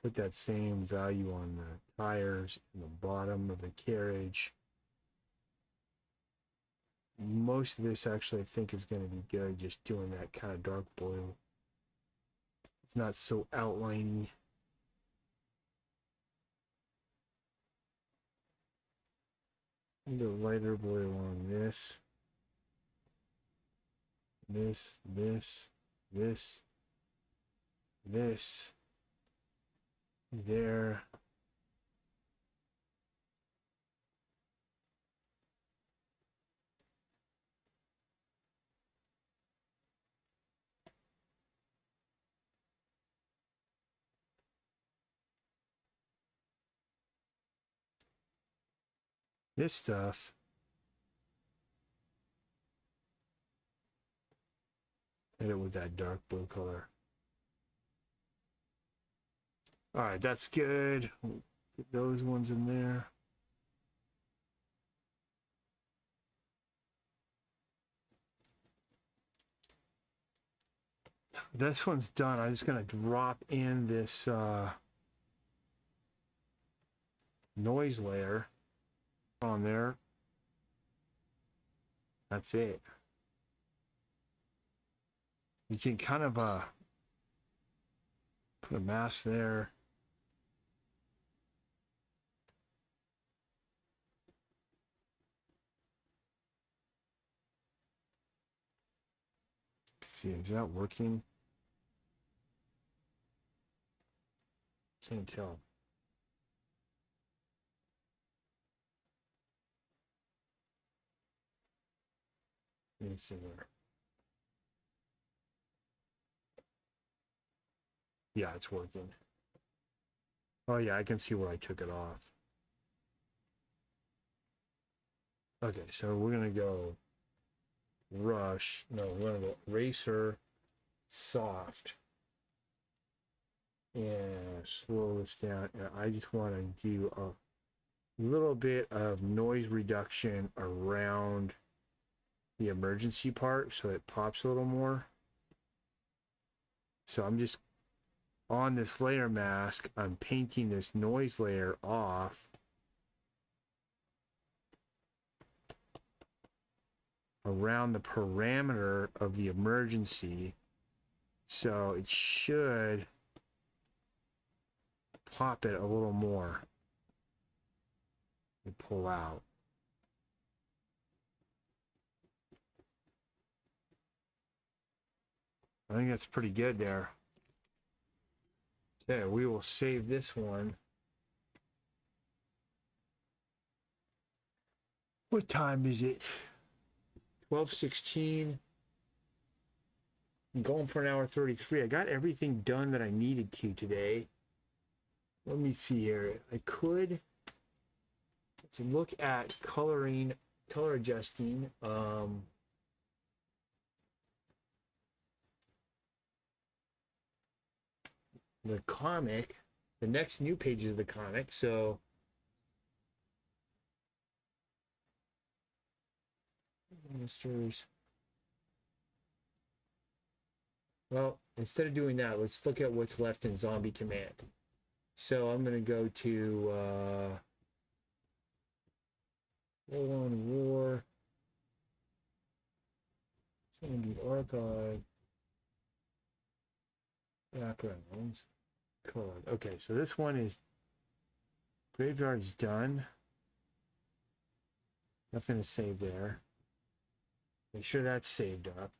Put that same value on the tires and the bottom of the carriage. Most of this actually I think is going to be good, just doing that kind of dark blue. It's not so outliney. And a lighter blue on this. This. There. This stuff. Hit it with that dark blue color. All right, that's good. Get those ones in there. This one's done. I'm just gonna drop in this noise layer on there. That's it. you can kind of put a mask there. See, is that working? Can't tell. Let me see there. Yeah, it's working. Oh yeah, I can see where I took it off. Okay, so we're gonna go rush. No, we're gonna go racer soft. And slow this down. And I just want to do a little bit of noise reduction around the emergency part so it pops a little more. So I'm just on this layer mask, I'm painting this noise layer off around the parameter of the emergency. So it should pop it a little more and pull out. I think that's pretty good there. Okay, we will save this one. What time is it? 12:16. I'm going for an hour 33. I got everything done that I needed to today. Let me see here. I could let's look at coloring, color adjusting. The comic, the next new pages of the comic. So ministers. Well, instead of doing that, let's look at what's left in Zombie Command. So I'm going to go to Full on War. It's going to be archive. Backgrounds. Code. Okay, so this one is Graveyard's done. Nothing to save there. Make sure that's saved up.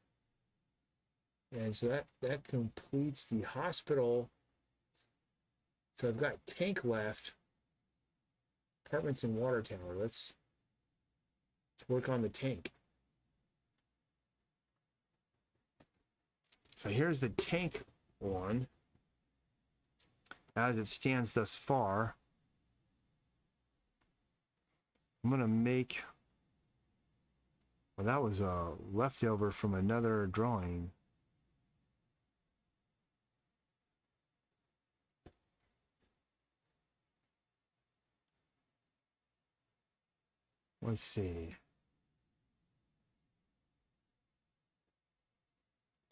And so that completes the hospital. So I've got tank left. Apartments and water tower. Let's work on the tank. So here's the tank one. As it stands thus far. I'm gonna make, well, that was a leftover from another drawing. Let's see.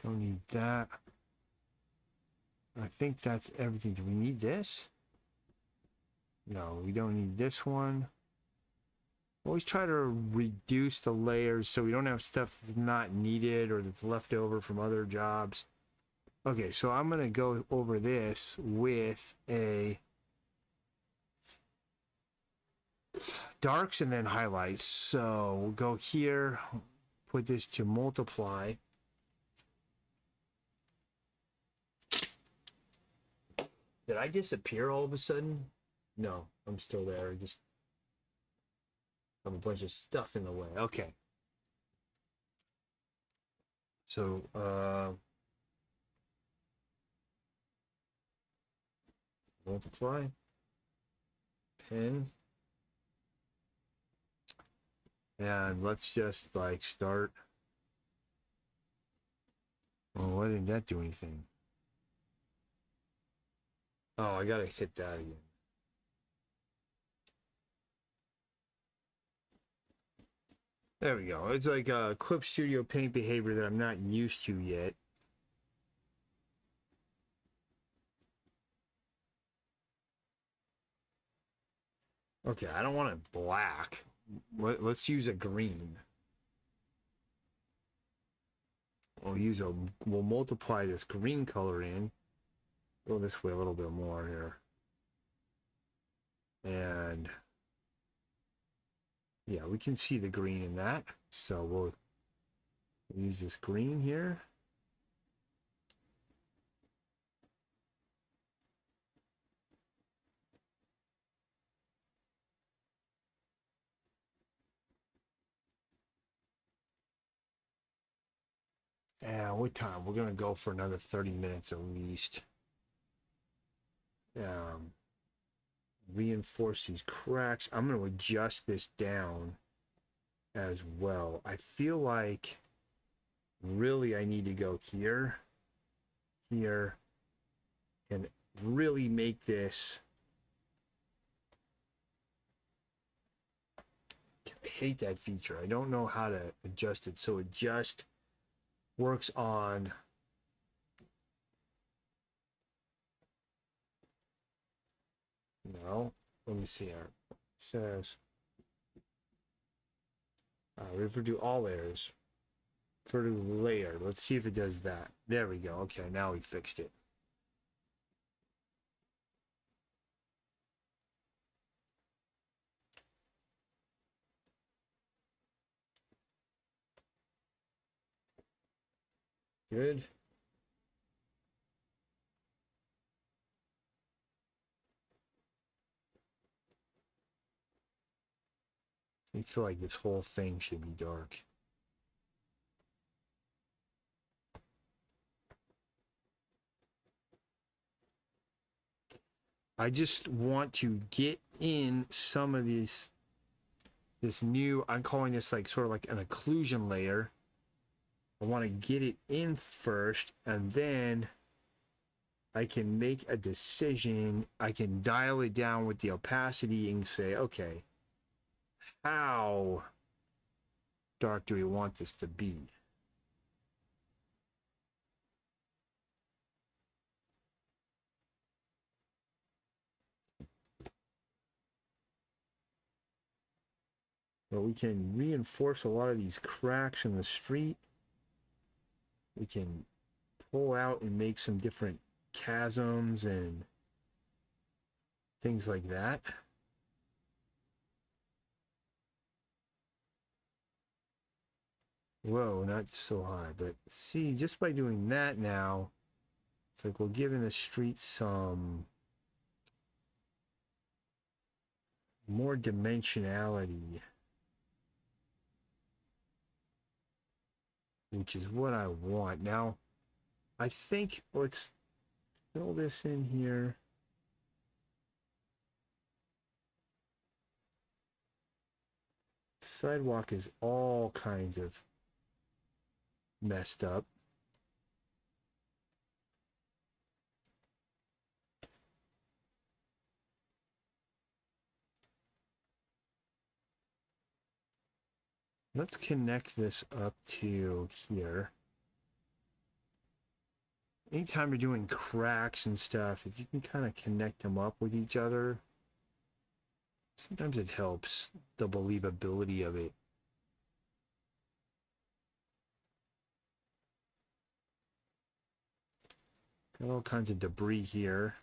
Don't need that. I think that's everything. Do we need this? No, we don't need this one. Always try to reduce the layers so we don't have stuff that's not needed or that's left over from other jobs. Okay, so I'm going to go over this with a darks and then highlights. So we'll go here, put this to multiply. Did I disappear all of a sudden? No, I'm still there. I just have a bunch of stuff in the way. Okay. So, multiply. Pen. And let's just like start. Well, why didn't that do anything? Oh, I gotta hit that again. There we go. It's like a Clip Studio Paint behavior that I'm not used to yet. Okay, I don't want it black. Let's use a green. we'll multiply this green color in. Go this way a little bit more here. And yeah, we can see the green in that. So we'll use this green here. And what time? We're going to go for another 30 minutes at least. Reinforce these cracks. I'm going to adjust this down as well. I feel like really I need to go here, here, and really make this. I hate that feature. I don't know how to adjust it. So adjust works on no. Let me see here. It says refer to all layers. Refer to layer. Let's see if it does that. There we go. Okay, now we fixed it. Good. I feel like this whole thing should be dark. I just want to get in some of these, this new, I'm calling this like sort of like an occlusion layer. I want to get it in first, and then I can make a decision. I can dial it down with the opacity and say, okay, how dark do we want this to be? But we can reinforce a lot of these cracks in the street. We can pull out and make some different chasms and things like that. Whoa, not so high. But see, just by doing that now, it's like we're giving the street some more dimensionality, which is what I want. Now, I think let's fill this in here. Sidewalk is all kinds of messed up. Let's connect this up to here. Anytime you're doing cracks and stuff, if you can kind of connect them up with each other, sometimes it helps the believability of it. Got all kinds of debris here.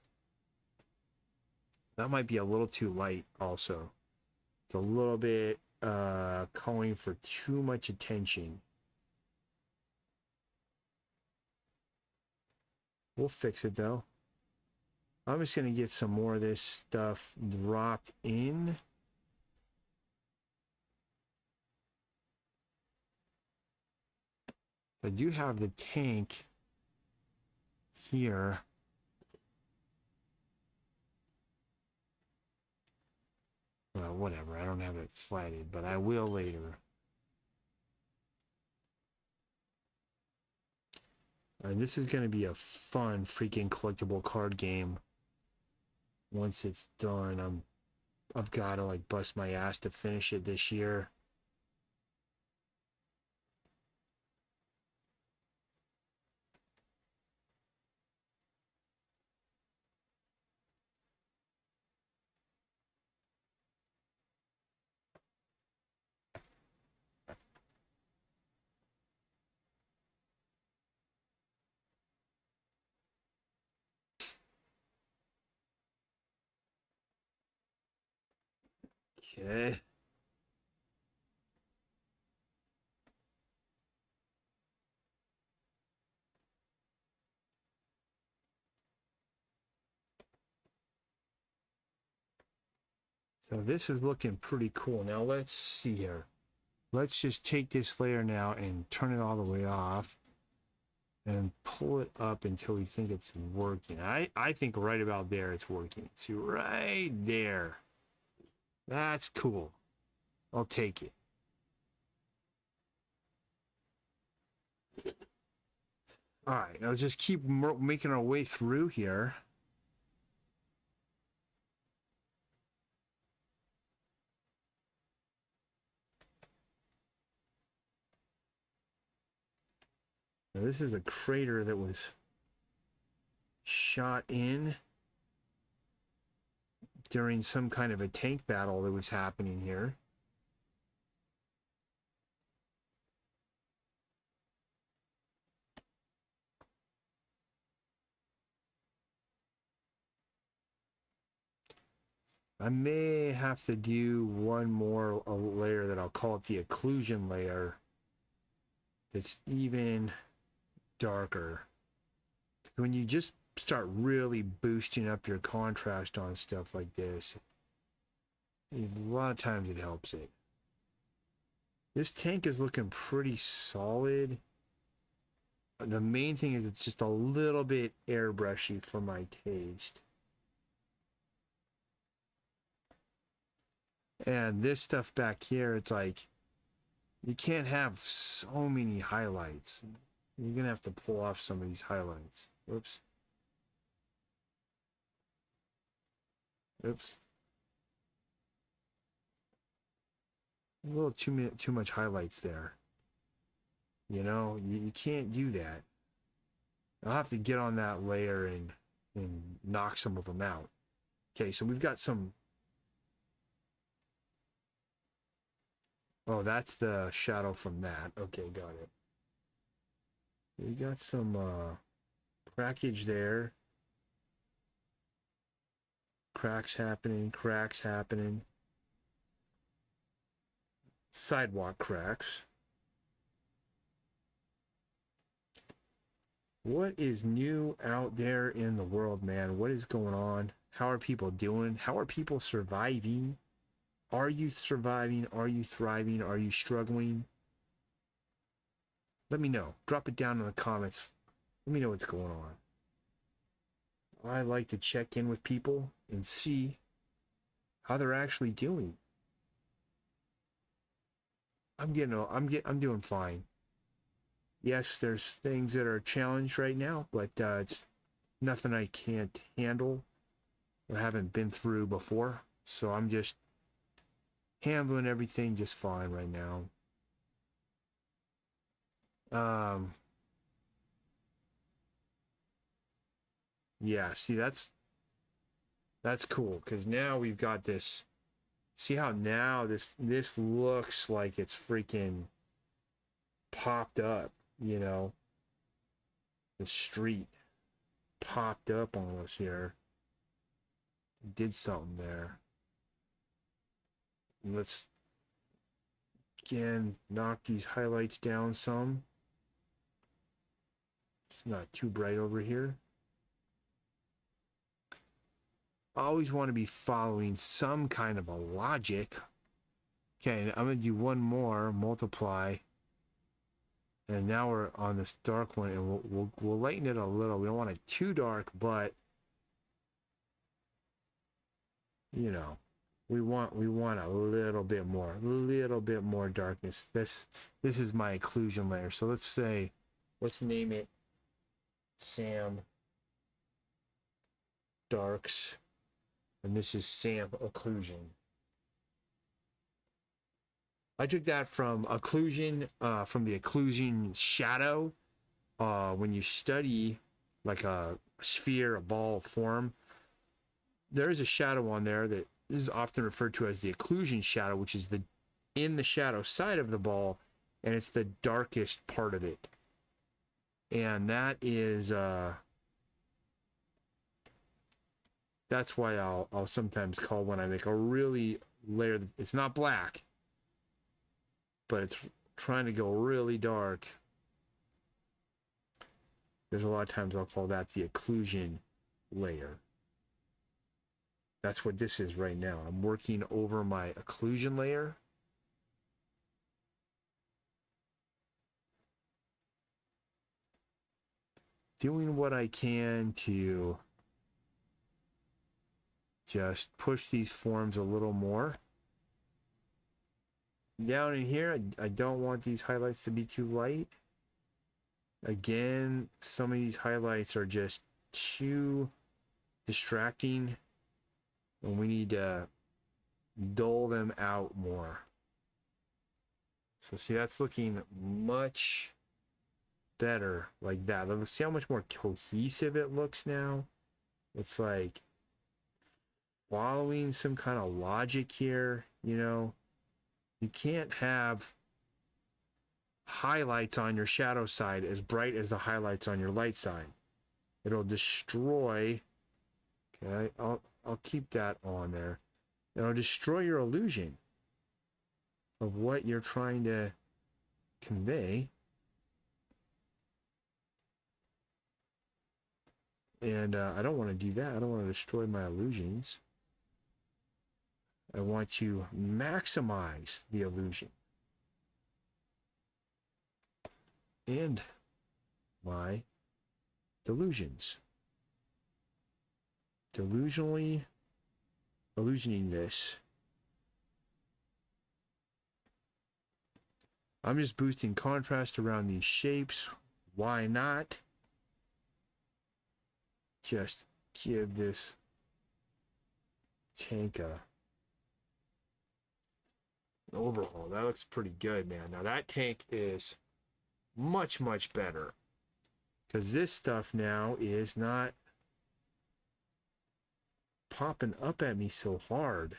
That might be a little too light also. It's a little bit calling for too much attention. We'll fix it though. I'm just going to get some more of this stuff dropped in. I do have the tank here. Well, whatever. I don't have it flatted, but I will later. And this is going to be a fun freaking collectible card game. Once it's done, I've got to like bust my ass to finish it this year. Okay. So this is looking pretty cool. Now let's see here. Let's just take this layer now and turn it all the way off and pull it up until we think it's working. I think right about there it's working. See, right there. That's cool. I'll take it. All right, now just keep making our way through here. Now, this is a crater that was shot in during some kind of a tank battle that was happening here. I may have to do one more layer that I'll call it the occlusion layer. That's even darker. When you just start really boosting up your contrast on stuff like this, a lot of times it helps it. This tank is looking pretty solid. The main thing is it's just a little bit airbrushy for my taste. And this stuff back here, it's like, you can't have so many highlights. You're going to have to pull off some of these highlights. Whoops. Oops. A little too much highlights there. You know, you can't do that. I'll have to get on that layer and knock some of them out. Okay, so we've got some. Oh, that's the shadow from that. Okay, got it. We got some crackage there. Cracks happening. Sidewalk cracks. What is new out there in the world, man? What is going on? How are people doing? How are people surviving? Are you surviving? Are you thriving? Are you struggling? Let me know. Drop it down in the comments. Let me know what's going on. I like to check in with people and see how they're actually doing. I'm doing fine. Yes, there's things that are a challenge right now, but it's nothing I can't handle or haven't been through before. So I'm just handling everything just fine right now. Yeah, see, that's cool, because now we've got this. See how now this looks like it's freaking popped up, you know. The street popped up on us here. Did something there. Let's again knock these highlights down some. It's not too bright over here. I always want to be following some kind of a logic. Okay, I'm going to do one more, multiply. And now we're on this dark one, and we'll lighten it a little. We don't want it too dark, but you know, we want a little bit more darkness. This is my occlusion layer. So let's name it Sam Darks. And this is Sam Occlusion. I took that from occlusion, from the occlusion shadow. When you study like a sphere, a ball form, there is a shadow on there that is often referred to as the occlusion shadow, which is in the shadow side of the ball, and it's the darkest part of it. And that is that's why I'll sometimes call when I make a really layer. It's not black, but it's trying to go really dark. There's a lot of times I'll call that the occlusion layer. That's what this is right now. I'm working over my occlusion layer. Doing what I can to just push these forms a little more. Down in here, I don't want these highlights to be too light. Again, some of these highlights are just too distracting, and we need to dull them out more. So see, that's looking much better like that. Let's see how much more cohesive it looks now. It's like following some kind of logic here, you know. You can't have highlights on your shadow side as bright as the highlights on your light side. It'll destroy. Okay, I'll keep that on there. It'll destroy your illusion of what you're trying to convey. And I don't want to do that. I don't want to destroy my illusions. I want to maximize the illusion and my delusions. Delusionally illusioning this. I'm just boosting contrast around these shapes. Why not? Just give this tank a overhaul. That looks pretty good, man. Now that tank is much, much better, because this stuff now is not popping up at me so hard.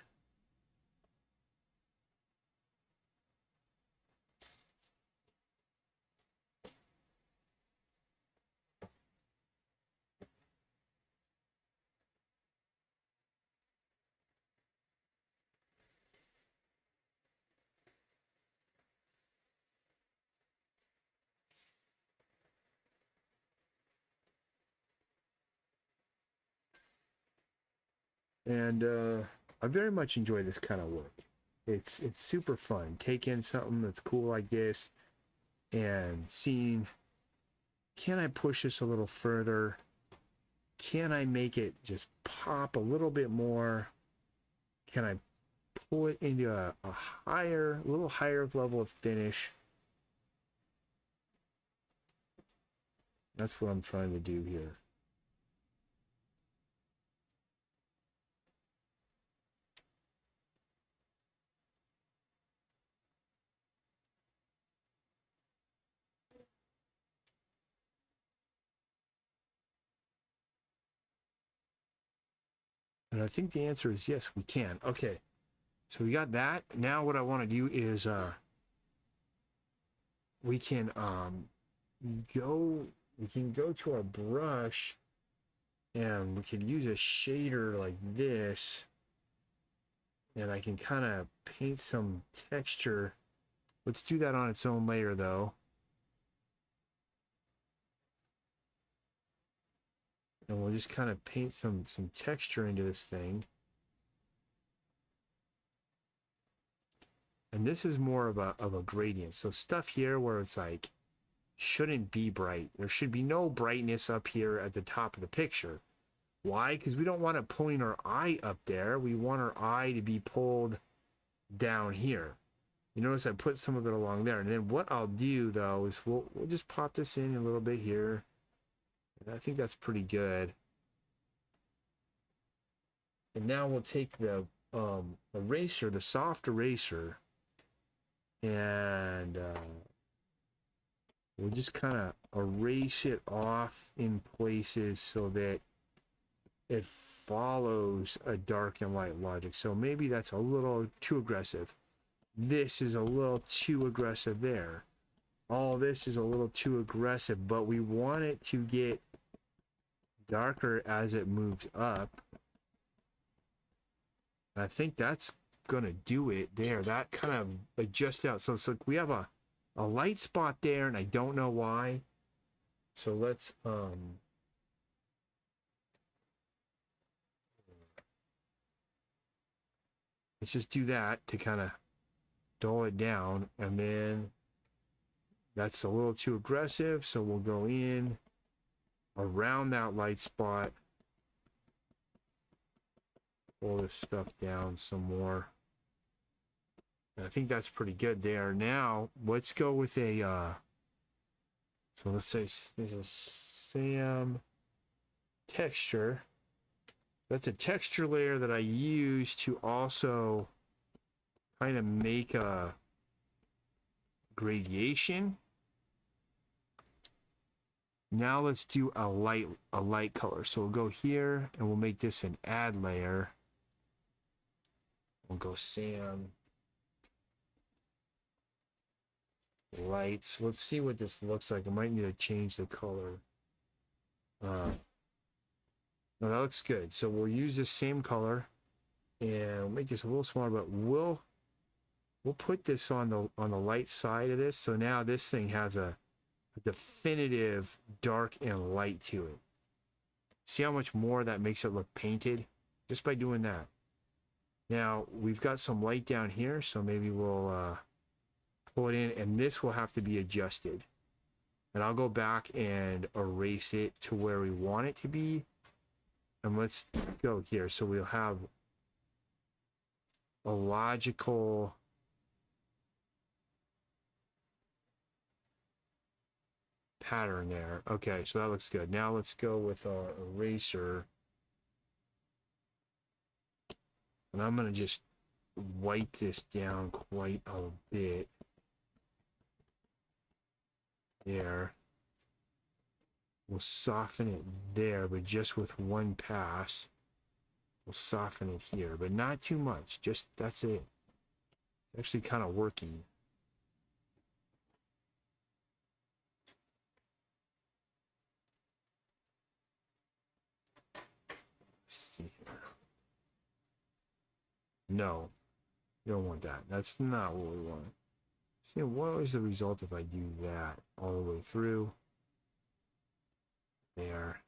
And I very much enjoy this kind of work. It's super fun. Taking something that's cool like this and seeing, can I push this a little further? Can I make it just pop a little bit more? Can I pull it into a little higher level of finish? That's what I'm trying to do here. And I think the answer is yes, we can. Okay, so we got that. Now what I want to do is we can go to our brush, and we can use a shader like this, and I can kind of paint some texture. Let's do that on its own layer though. And we'll just kind of paint some texture into this thing. And this is more of a gradient. So stuff here where it's like, shouldn't be bright. There should be no brightness up here at the top of the picture. Why? Because we don't want it pulling our eye up there. We want our eye to be pulled down here. You notice I put some of it along there. And then what I'll do though is we'll just pop this in a little bit here. And I think that's pretty good. And now we'll take the eraser, the soft eraser, and we'll just kind of erase it off in places so that it follows a dark and light logic. So maybe that's a little too aggressive. This is a little too aggressive there. All this is a little too aggressive, but we want it to get darker as it moves up. I think that's gonna do it there. That kind of adjusts out. So it's like we have a light spot there, and I don't know why. So let's just do that to kind of dull it down, and then that's a little too aggressive, so we'll go in around that light spot, pull this stuff down some more. I think that's pretty good there. Now let's go with a so let's say this is Sam texture. That's a texture layer that I use to also kind of make a gradation. Now let's do a light color. So we'll go here and we'll make this an add layer. We'll go Sam lights. Let's see what this looks like. I might need to change the color. No, that looks good. So we'll use the same color and we'll make this a little smaller, but we'll put this on the light side of this. So now this thing has a definitive dark and light to it. See how much more that makes it look painted just by doing that. Now we've got some light down here, so maybe we'll pull it in, and this will have to be adjusted. And I'll go back and erase it to where we want it to be. And let's go here. So we'll have a logical pattern there. Okay, so that looks good. Now let's go with our eraser. And I'm going to just wipe this down quite a bit. There. We'll soften it there, but just with one pass. We'll soften it here, but not too much. Just, that's it. It's actually kind of working. Let's see here. No, you don't want that. That's not what we want. See, what was the result if I do that all the way through? There.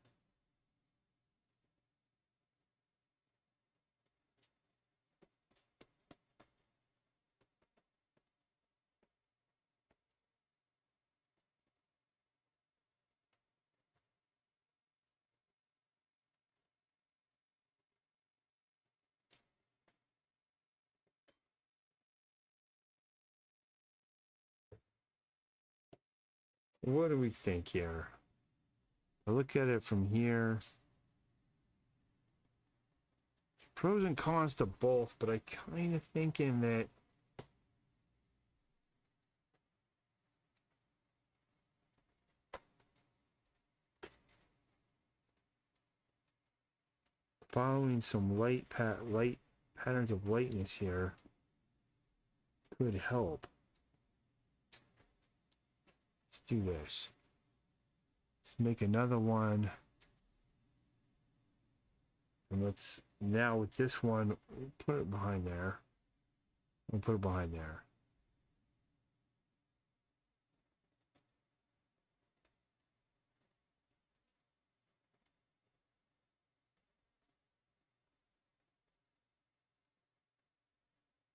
What do we think here? I look at it from here. Pros and cons to both, but I kind of thinking that following some light patterns of lightness here could help. Let's do this. Let's make another one. And let's, now with this one, put it behind there. We'll put it behind there.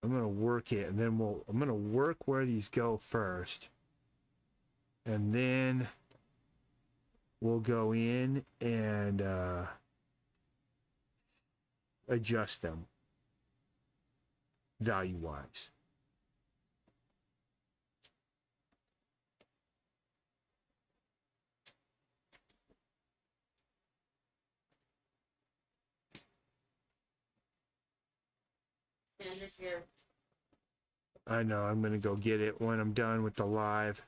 I'm going to work it, and then I'm going to work where these go first. And then we'll go in and adjust them value-wise. Sanders here. I know, I'm going to go get it when I'm done with the live.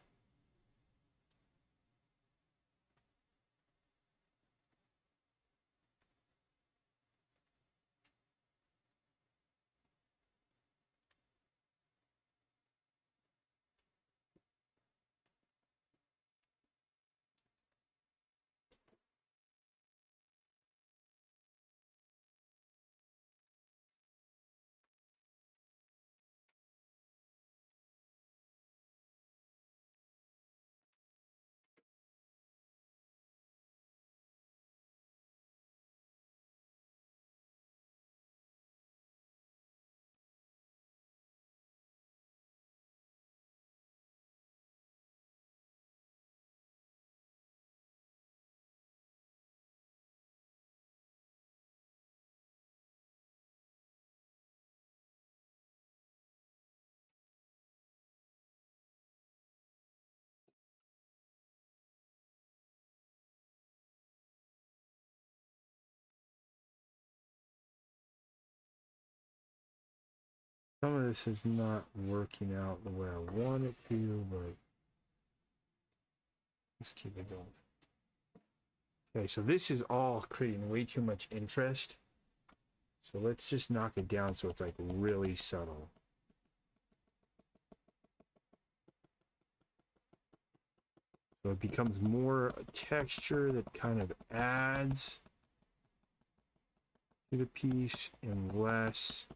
Some of this is not working out the way I want it to, but let's keep it going. Okay, so this is all creating way too much interest. So let's just knock it down so it's like really subtle. So it becomes more texture that kind of adds to the piece and less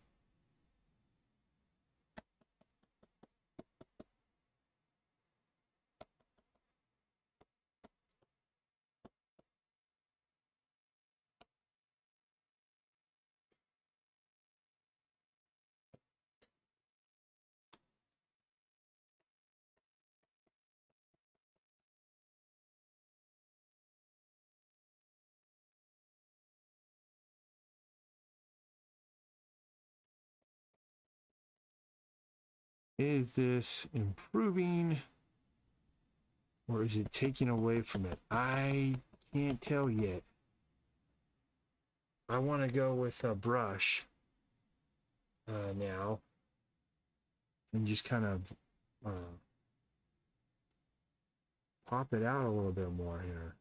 is this improving or is it taking away from it? I can't tell yet. I want to go with a brush now and just kind of pop it out a little bit more here.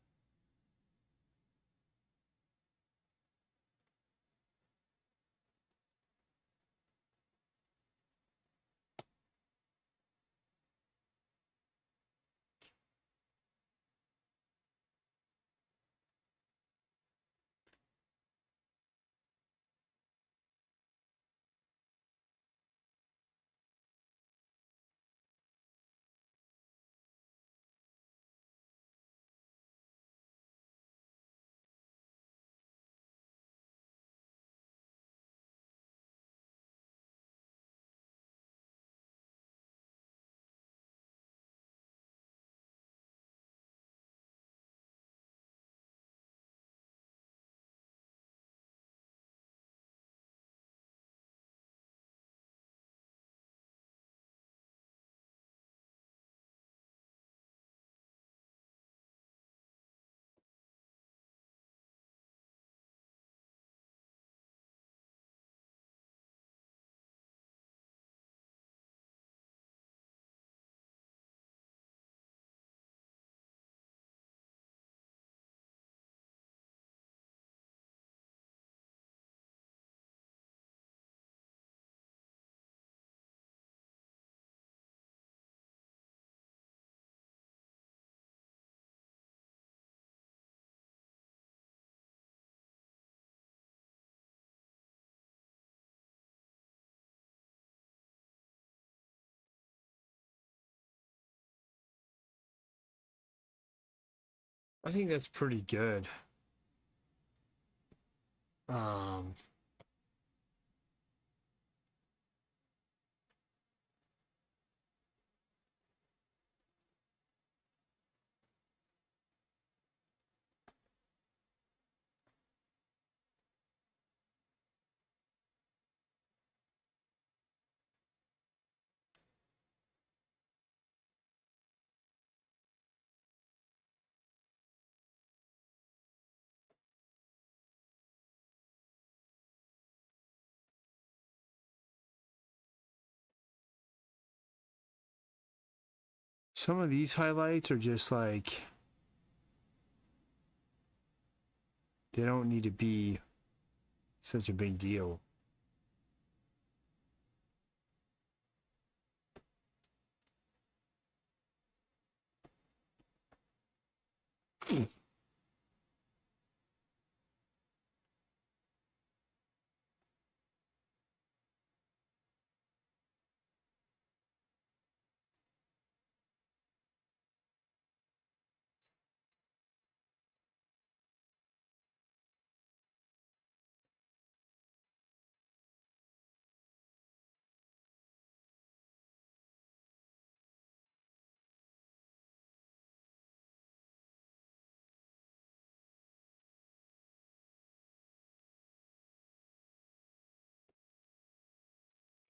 I think that's pretty good. Um, some of these highlights are just like, they don't need to be such a big deal.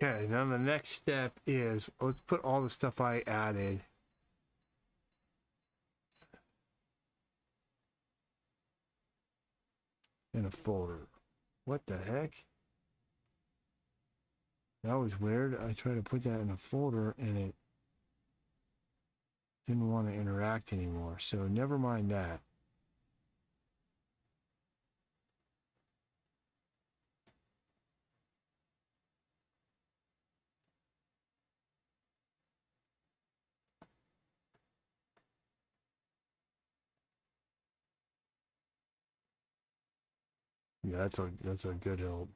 Okay, now the next step is let's put all the stuff I added in a folder. What the heck? That was weird. I tried to put that in a folder and it didn't want to interact anymore. So never mind that. Yeah, that's a good help.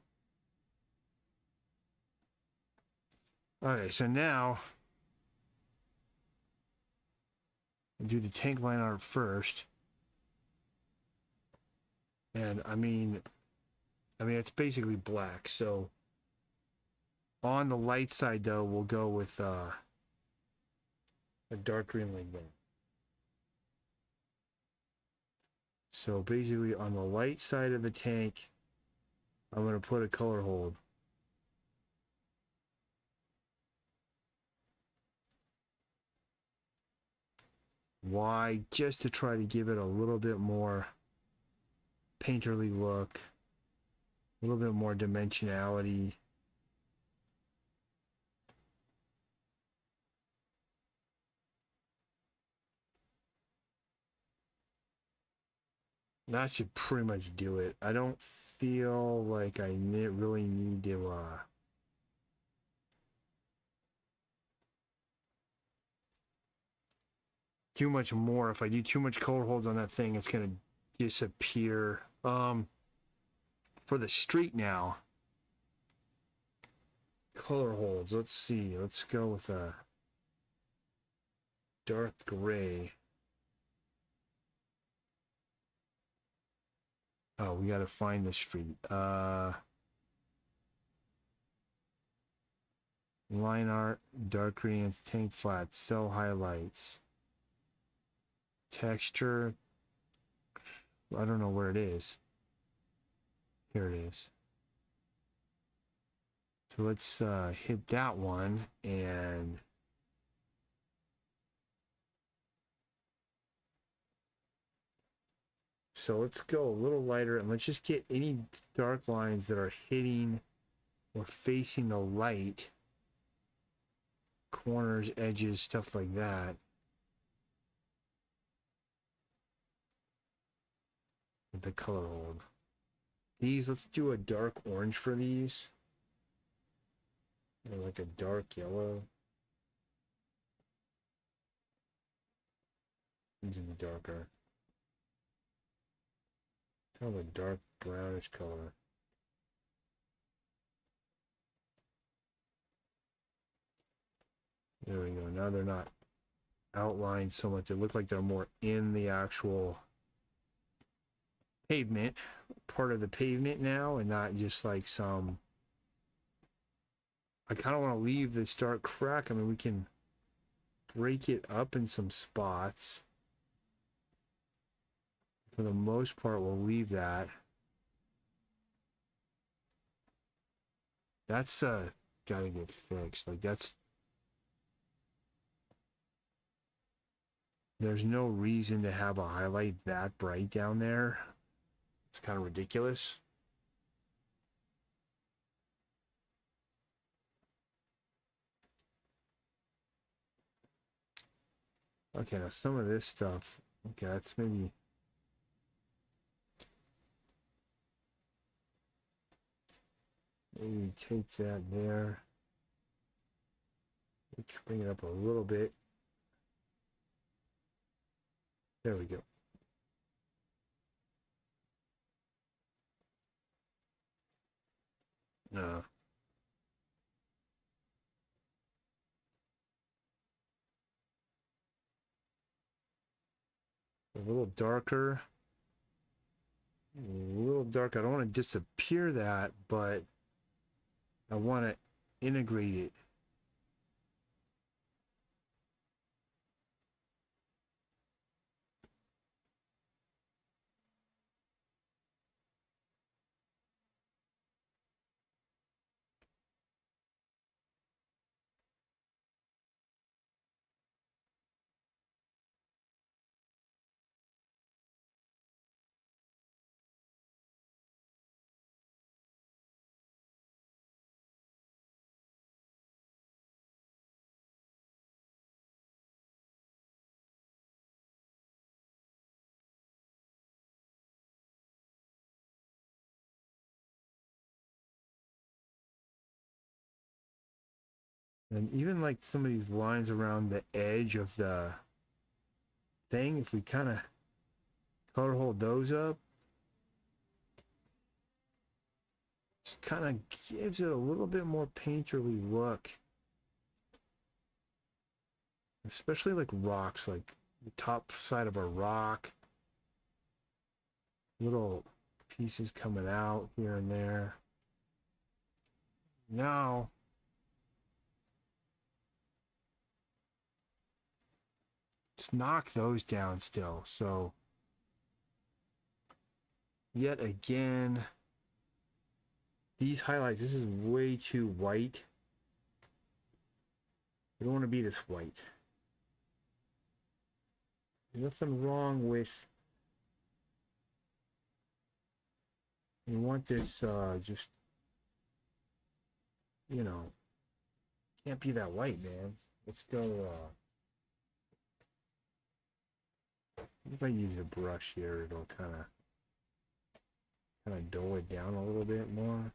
Okay, so now I'll do the tank line art first. And I mean it's basically black. So on the light side though, we'll go with a dark green like that. So basically on the light side of the tank, I'm going to put a color hold. Why? Just to try to give it a little bit more painterly look, a little bit more dimensionality. That should pretty much do it. I don't feel like I really need to do much more. If I do too much color holds on that thing, it's gonna disappear. For the street now, color holds. Let's see. Let's go with a dark gray. Oh, we gotta find the street. Line art, dark green, tank flat, cell highlights. Texture, I don't know where it is. Here it is. So let's hit that one and so let's go a little lighter and let's just get any dark lines that are hitting or facing the light. Corners, edges, stuff like that. With the color hold. These, let's do a dark orange for these. Or like a dark yellow. These would be darker. Kind of a dark brownish color. There we go. Now they're not outlined so much. They look like they're more in the actual pavement, part of the pavement now, and not just like some. I kind of want to leave this dark crack. I mean, we can break it up in some spots. For the most part, we'll leave that. That's gotta get fixed. Like there's no reason to have a highlight that bright down there. It's kind of ridiculous. Okay, now some of this stuff, okay, that's maybe take that there. We can bring it up a little bit. There we go. No. A little darker. A little dark. I don't want to disappear that, but I want to integrate it. And even like some of these lines around the edge of the thing, if we kind of color hold those up, just kind of gives it a little bit more painterly look. Especially like rocks, like the top side of a rock, little pieces coming out here and there. Now, just knock those down still. So, yet again, these highlights, this is way too white. We don't want to be this white. There's nothing wrong with, you want this just, you know, can't be that white, man. Let's go, if I use a brush here, it'll kind of dull it down a little bit more.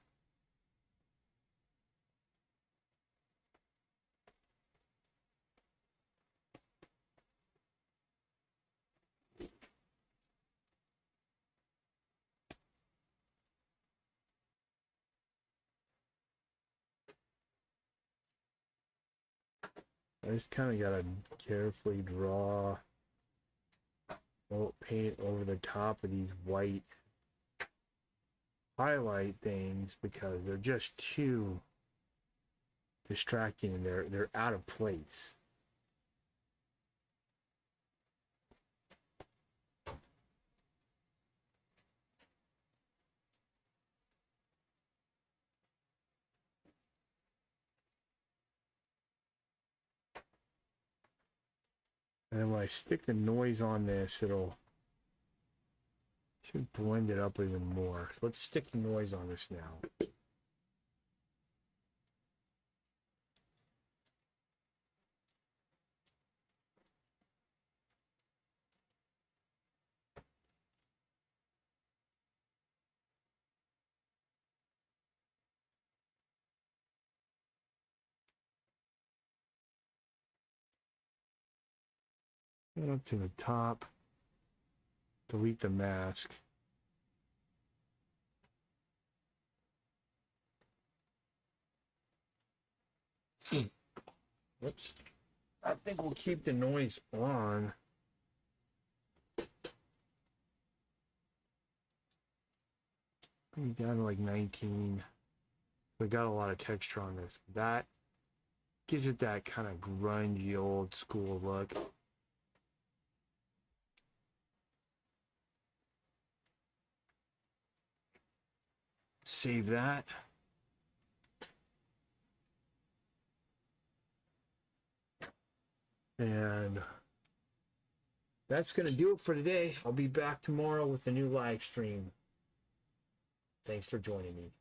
I just kind of gotta carefully draw, paint over the top of these white highlight things because they're just too distracting and they're out of place. And then when I stick the noise on this, should blend it up even more. Let's stick the noise on this now. And up to the top. Delete the mask. Whoops. I think we'll keep the noise on. Down to like 19. We got a lot of texture on this. That gives it that kind of grungy old school look. Save that. And that's going to do it for today. I'll be back tomorrow with a new live stream. Thanks for joining me.